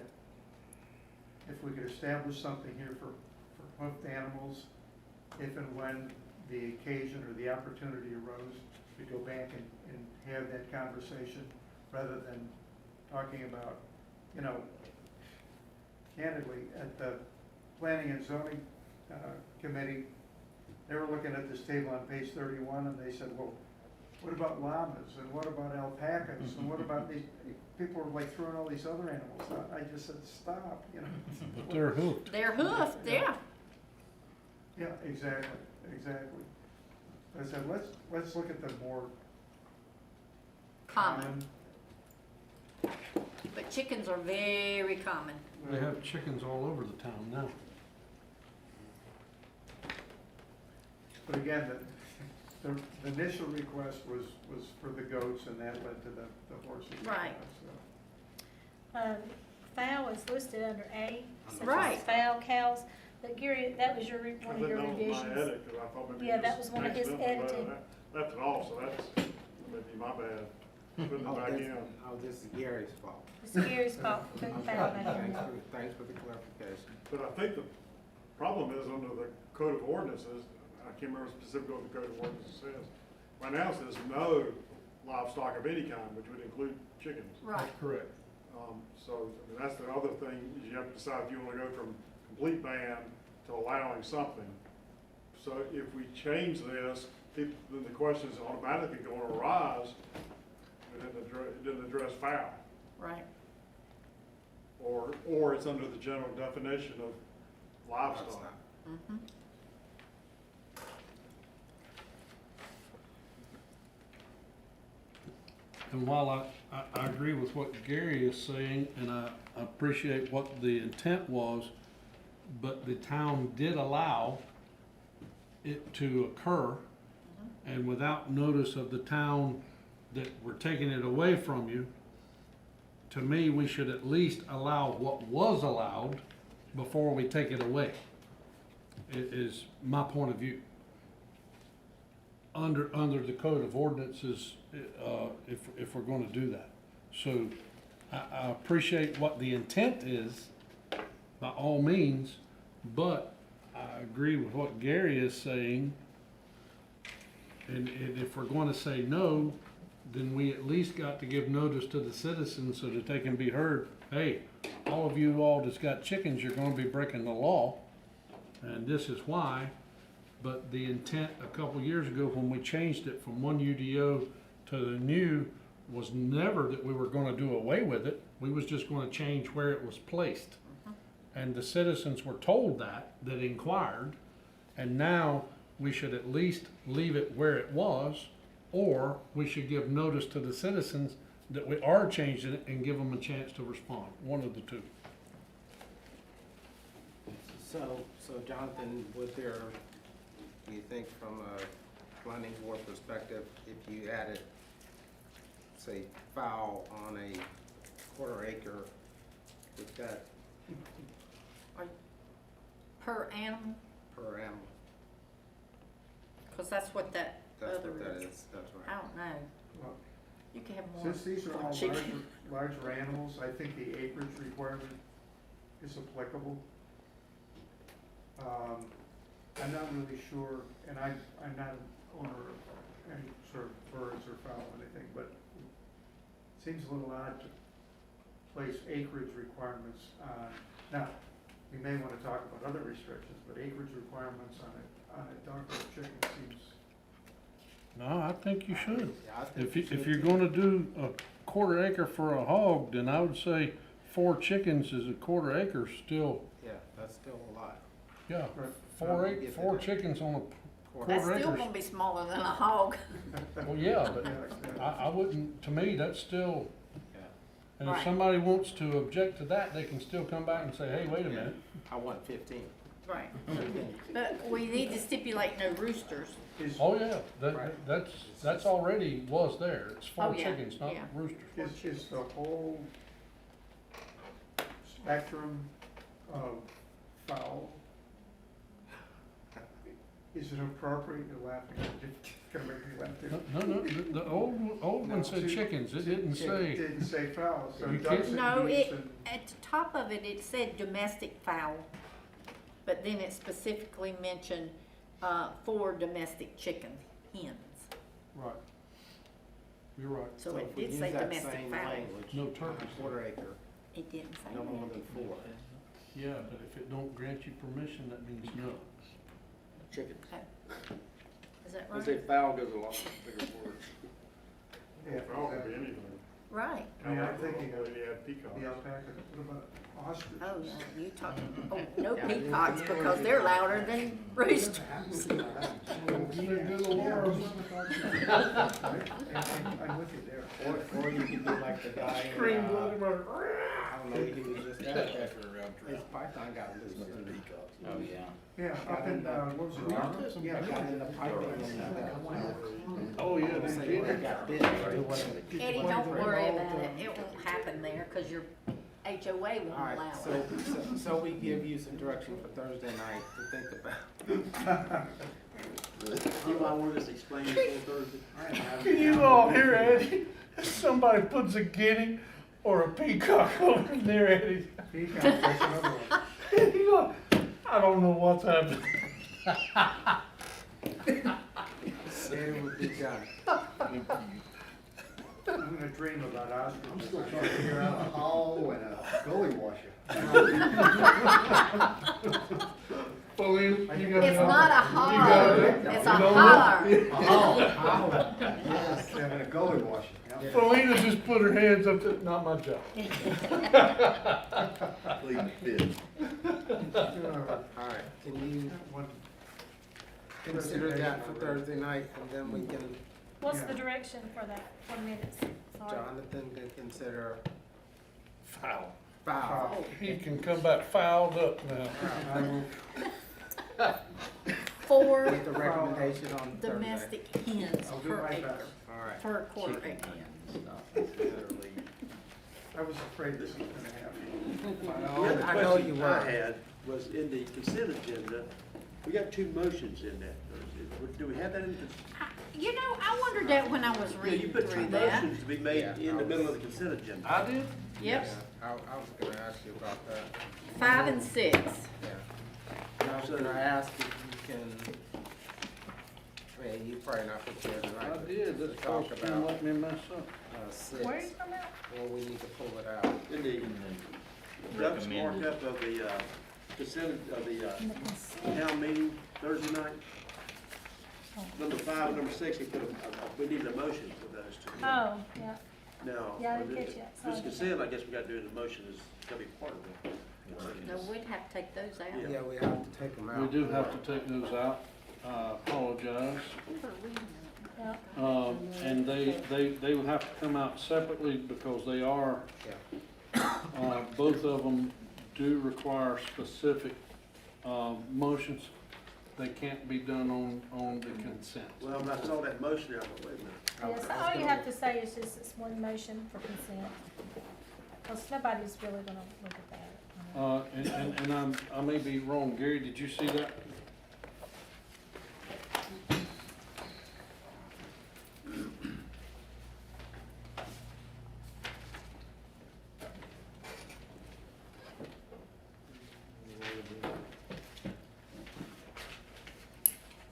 if we could establish something here for hoofed animals, if and when the occasion or the opportunity arose, to go back and have that conversation, rather than talking about, candidly, at the Planning and Zoning Committee, they were looking at this table on page 31, and they said, well, what about llamas, and what about alpacas, and what about these, people were like throwing all these other animals. I just said, stop, But they're hooped. They're hoofed, yeah. Yeah, exactly. I said, let's look at the more Common. But chickens are very common. They have chickens all over the town now. But again, the initial request was for the goats, and that led to the horses. Right. So, Fowl is listed under A, such as Right. fowl, cows, but Gary, that was one of your revisions. Yeah, that was one of his edited. Left it off, so that's maybe my bad, putting it back in. This is Gary's fault. It's Gary's fault for putting fowl back in. Thanks for the clarification. But I think the problem is under the Code of Ordinances, I can't remember specifically what the Code of Ordinances says. Right now it says no livestock of any kind, which would include chickens. Right. Correct. So, I mean, that's the other thing, is you have to decide if you wanna go from complete ban to allowing something. So if we change this, then the question is automatically gonna arise, it didn't address fowl. Right. Or it's under the general definition of livestock. Mm-hmm. And while I agree with what Gary is saying, and I appreciate what the intent was, but the town did allow it to occur, and without notice of the town that we're taking it away from you, to me, we should at least allow what was allowed before we take it away. It is my point of view. Under the Code of Ordinances, if we're gonna do that. So I appreciate what the intent is, by all means, but I agree with what Gary is saying. And if we're gonna say no, then we at least got to give notice to the citizens so that they can be heard. Hey, all of you all that's got chickens, you're gonna be breaking the law, and this is why. But the intent a couple years ago when we changed it from one UDO to the new was never that we were gonna do away with it. We was just gonna change where it was placed. And the citizens were told that inquired, and now we should at least leave it where it was, or we should give notice to the citizens that we are changing it and give them a chance to respond, one of the two. So Jonathan, do you think from a planning board perspective, if you added, say, fowl on a quarter acre, with that Per animal, per animal? because that's what that That's other what that is. is, that's I right. don't know. Well, You can have more. since these are all chicken. larger animals, I think the acreage requirement is applicable. I'm not really sure, and I'm not an owner of any sort of birds or fowl or anything, but it seems a little odd to place acreage requirements on, now, we may want to talk about other restrictions, but acreage requirements on a duck or a chicken seems, No, I think you should. Yeah, I think If you're gonna do a quarter acre for a hog, then I would say 4 chickens is a quarter acre still, Yeah, that's still a lot. yeah. right, 4 chickens on a Quarter That's quarter still acres. gonna be smaller than a hog. Well, yeah, but yeah. I wouldn't, to me, that's still, Yeah. and if Right. somebody wants to object to that, they can still come back and say, hey, wait a minute. I want 15. Right. But we need to stipulate no roosters. Is, Oh, yeah, Right. that's already was there. It's 4 Oh, yeah, chickens, not yeah. roosters. is the whole spectrum of fowl, is it appropriate, you're laughing, it's gonna make me laugh too. No, the old one said chickens, it didn't It say, didn't say fowl, so You ducks can't- and No, geese it, and, at the top of it, it said domestic fowl. But then it specifically mentioned, for domestic chicken hens. right. You're right. So if it we did use say that domestic same fowl. language, No on a turkeys. quarter acre, It didn't say no more that. than 4. Yeah, but if it don't grant you permission, that means no. Chicken. Okay. Is that I say right? fowl goes a lot bigger words. yeah, Fowl could be exactly. anything. Right. I mean, I'm thinking of Maybe add peacocks. the alpaca, what about ostriches? Oh, no, you talking, oh, no peacocks because they're louder than roosters. I'm with you there. Or you could do like the guy in, Cream blood in my started. I don't know, he was just out there. His python got loose. Oh, yeah. Yeah, up in, what was it? Yeah, got in the pipe and, Oh, yeah, they they say did. they got bit, but it wasn't. Eddie, don't worry about it, it won't happen there, cause your HOA won't All right, allow so, it. so we give you some direction for Thursday night to think about. You might want us to explain it for Thursday? Can you all hear Eddie? Somebody puts a guinea or a peacock over near Eddie. Peacock, that's another one. He go, I don't know what's happening. Eddie would be done. I'm gonna dream about ostriches. I'm still trying to figure out a hole and a gully washer. Pauline, you gotta It's know. not a You gotta hard, know. it's You a know hard. Oh, yes, and a gully washer. yeah. Paulina just put her hands up to, not my job. Plead the fifth. All right, can you One, consider that for Thursday night, and then we can, What's Yeah. the direction for that, for minutes? Sorry. Jonathan can consider Foul. foul. He can come back fouled up now. I will, Four With the recommendation on Thursday. domestic hens I'll do per my acre, best. All right. per quarter acre. I was afraid this was gonna happen. The other I know you question were. I had was in the consent agenda, we got two motions in that. Do we have that in the? You know, I wondered that when I was Yeah, you reading put two through that. motions to be made Yeah, in the I middle was- of the consent agenda. I did? Yep, Yeah, I was gonna ask you about that. 5 and 6. Yeah. And I was gonna ask if you can, well, you probably not prepared tonight. I but did, to that's talk supposed to about, let me mess up. six, Where are you talking about? well, we need to pull it out. In the Duck's markup of the consent, of the In the consent. town meeting Thursday night. Number 5 and number 6, we put we need a motion for those two. Oh, yeah, Now, Yeah, I didn't catch that. this Sorry. consent, I guess we gotta do the motion is gotta be part of it. No, we'd have to take those out. Yeah, we have to take them out. We do have to take those out. Apologize. yeah. And they will have to come out separately because they are, both of them do require specific, motions. They can't be done on the consent. Well, when I saw that motion there, I thought, wait a minute. Yes, all you have to say is just it's one motion for consent. Because nobody's really gonna look at that. And I may be wrong. Gary, did you see that?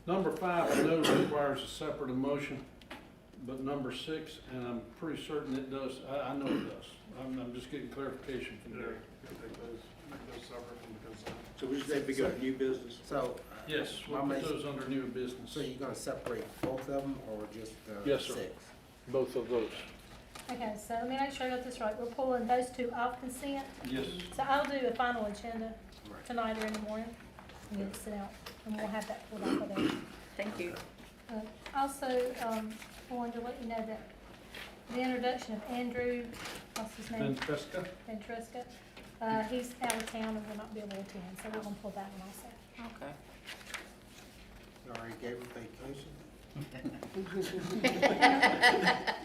Number 5, I know requires a separate emotion, but number 6, and I'm pretty certain it does, I know it does. I'm just getting clarification from Yeah, Gary. make those separate from the consent. So we say we go to new business? So. Yes, we'll put those under new business. So you're gonna separate both of them, or just, Yes, sir. 6? Both of those. Okay, so let me make sure I got this right. We're pulling those two off consent. Yes. So I'll do a final agenda Right. tonight or in the morning and get it sent out. And we'll have that pulled off of there. Thank you. Also, wanted to let you know that the introduction of Andrew, what's his name? Francesca? Ventresca, he's out of town and will not be able to attend, so we're gonna pull that one also. Okay. You already gave him vacation?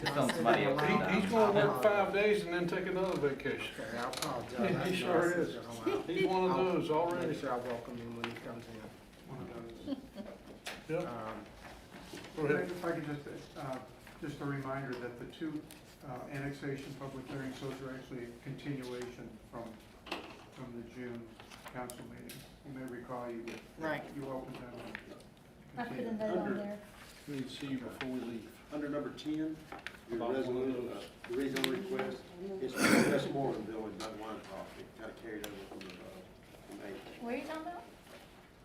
Just on somebody else's time. He's gonna work 5 days and then take another vacation. Okay, I apologize. He sure is. He's one of those I'll already. make sure I welcome him when he comes in. One of those. Yep. Go ahead. If I could just a reminder that the two annexation public hearings, those are actually a continuation from the June council meeting. You may recall Right. you opened them I and put a continued. note on there. We need to see you before we leave. Under number 10, your About one of resolution, those. the rezone request, it's for Westmoreland Village, not Wine It kind of carried over from from 8. Where are you talking about?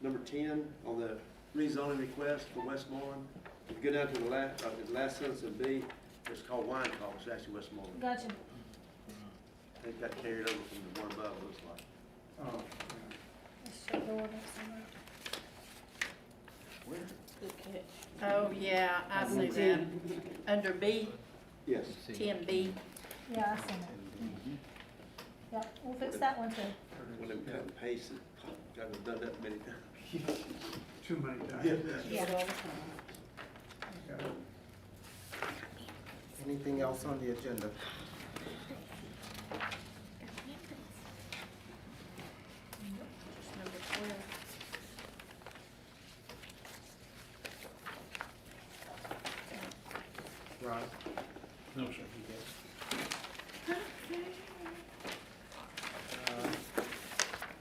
Number 10, on the rezoning request for Westmoreland, if you go down to the last sentence of B, it's called Wine It's actually Westmoreland. Gotcha. I think that carried over from the one above, it looks like. Oh, yeah. Let's check the ordinance on that. Oh, yeah, I see that. Under B, Yes. 10B. Yeah, I seen it. Yep, we'll fix that one too. When them kind of paces, I've done that many times. Too many times. Yeah. Okay. Anything else on the agenda? Number 12. Ron? No, sir. You good?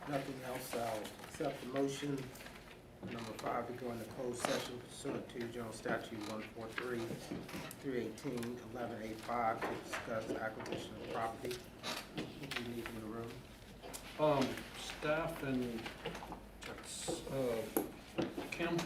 Nothing else, I'll accept the motion, number 5, to go into closed session pursuant to General Statute 143, 318, 11A5 to discuss acquisition of property. What do you need in the room? Staff and, Kim,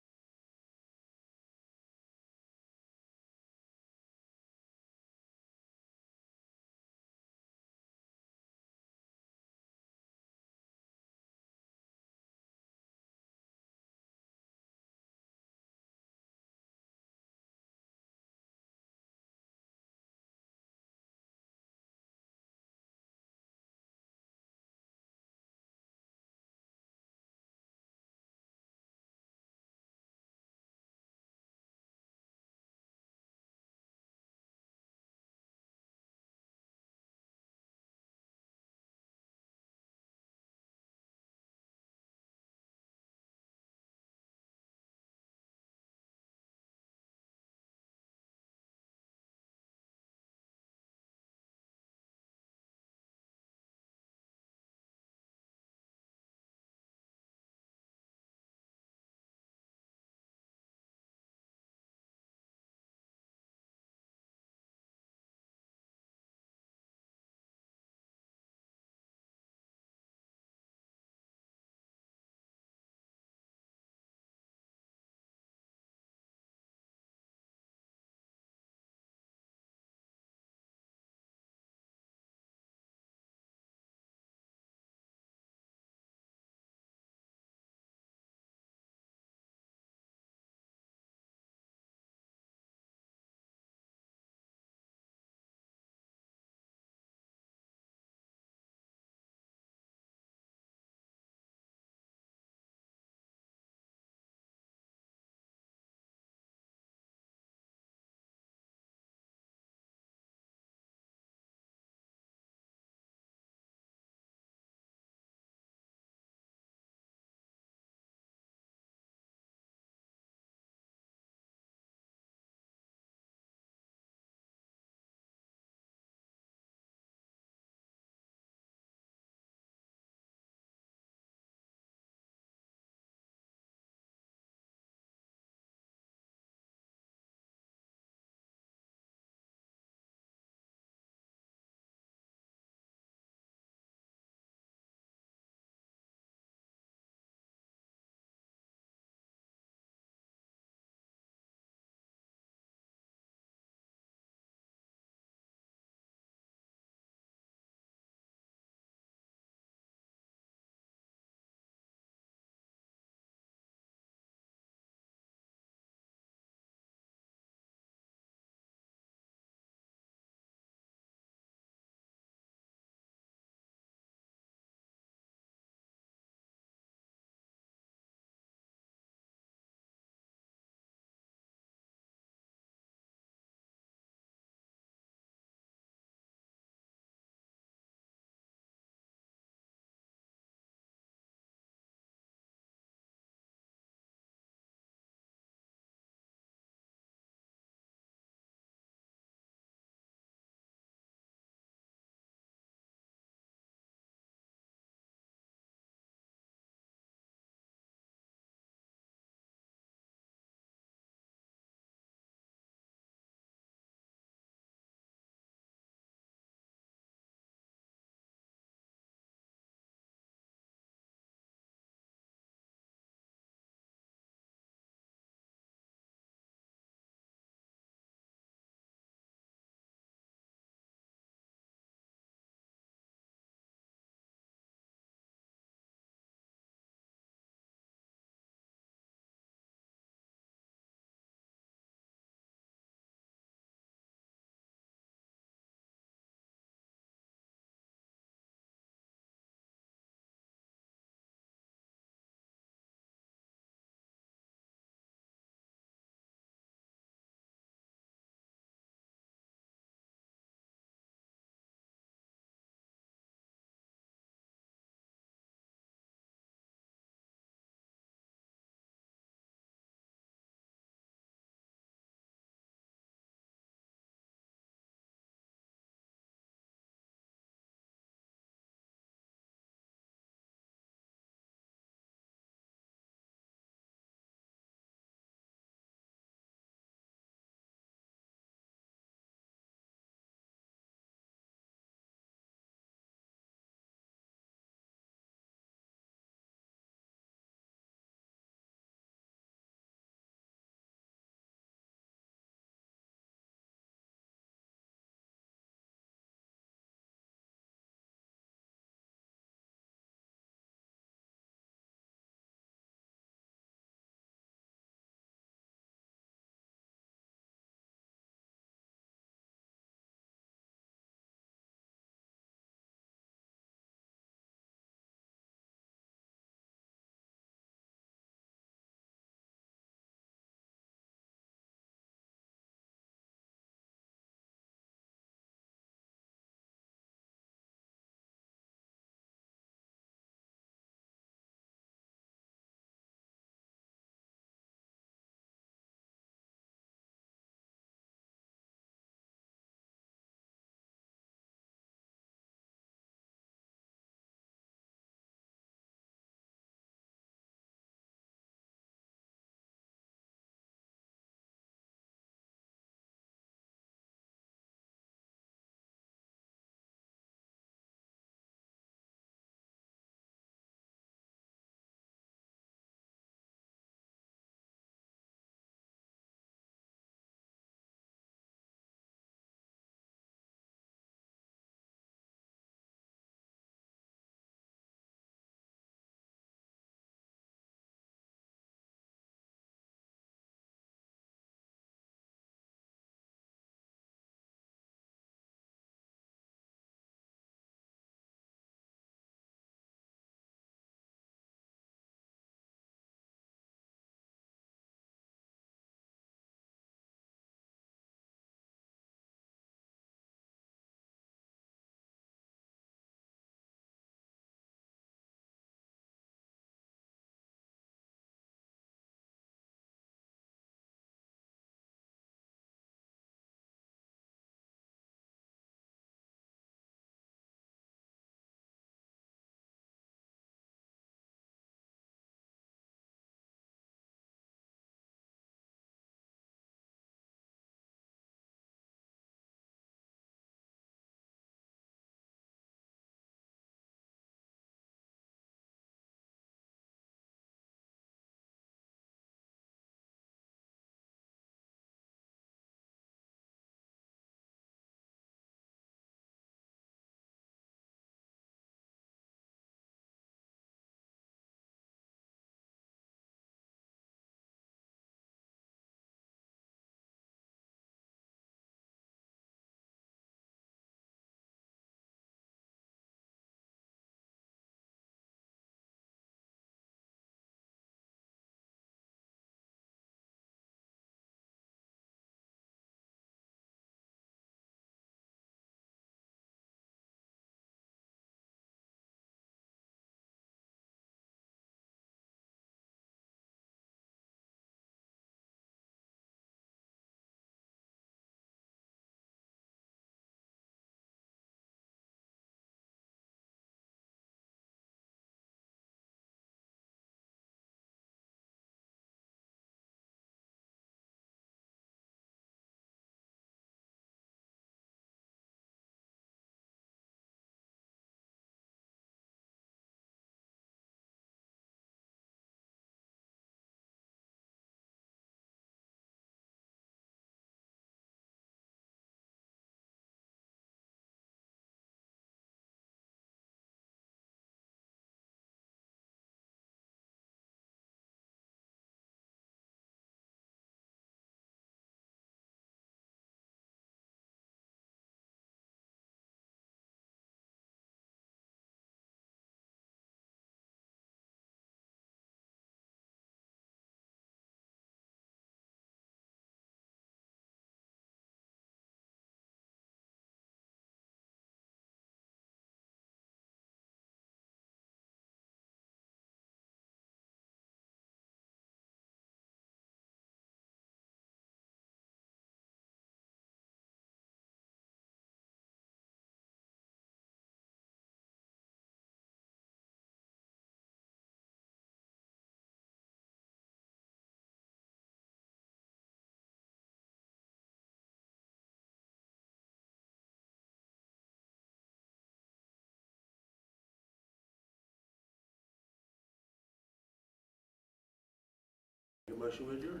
motion with adjourn.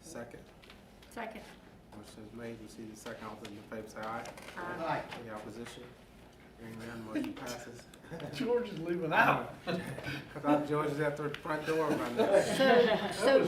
Second. Second. Motion is made, receive the second, all those in favor say aye. Aye. Any opposition? Hearing none, motion passes. George is leaving out. I thought George is at the front door by now. So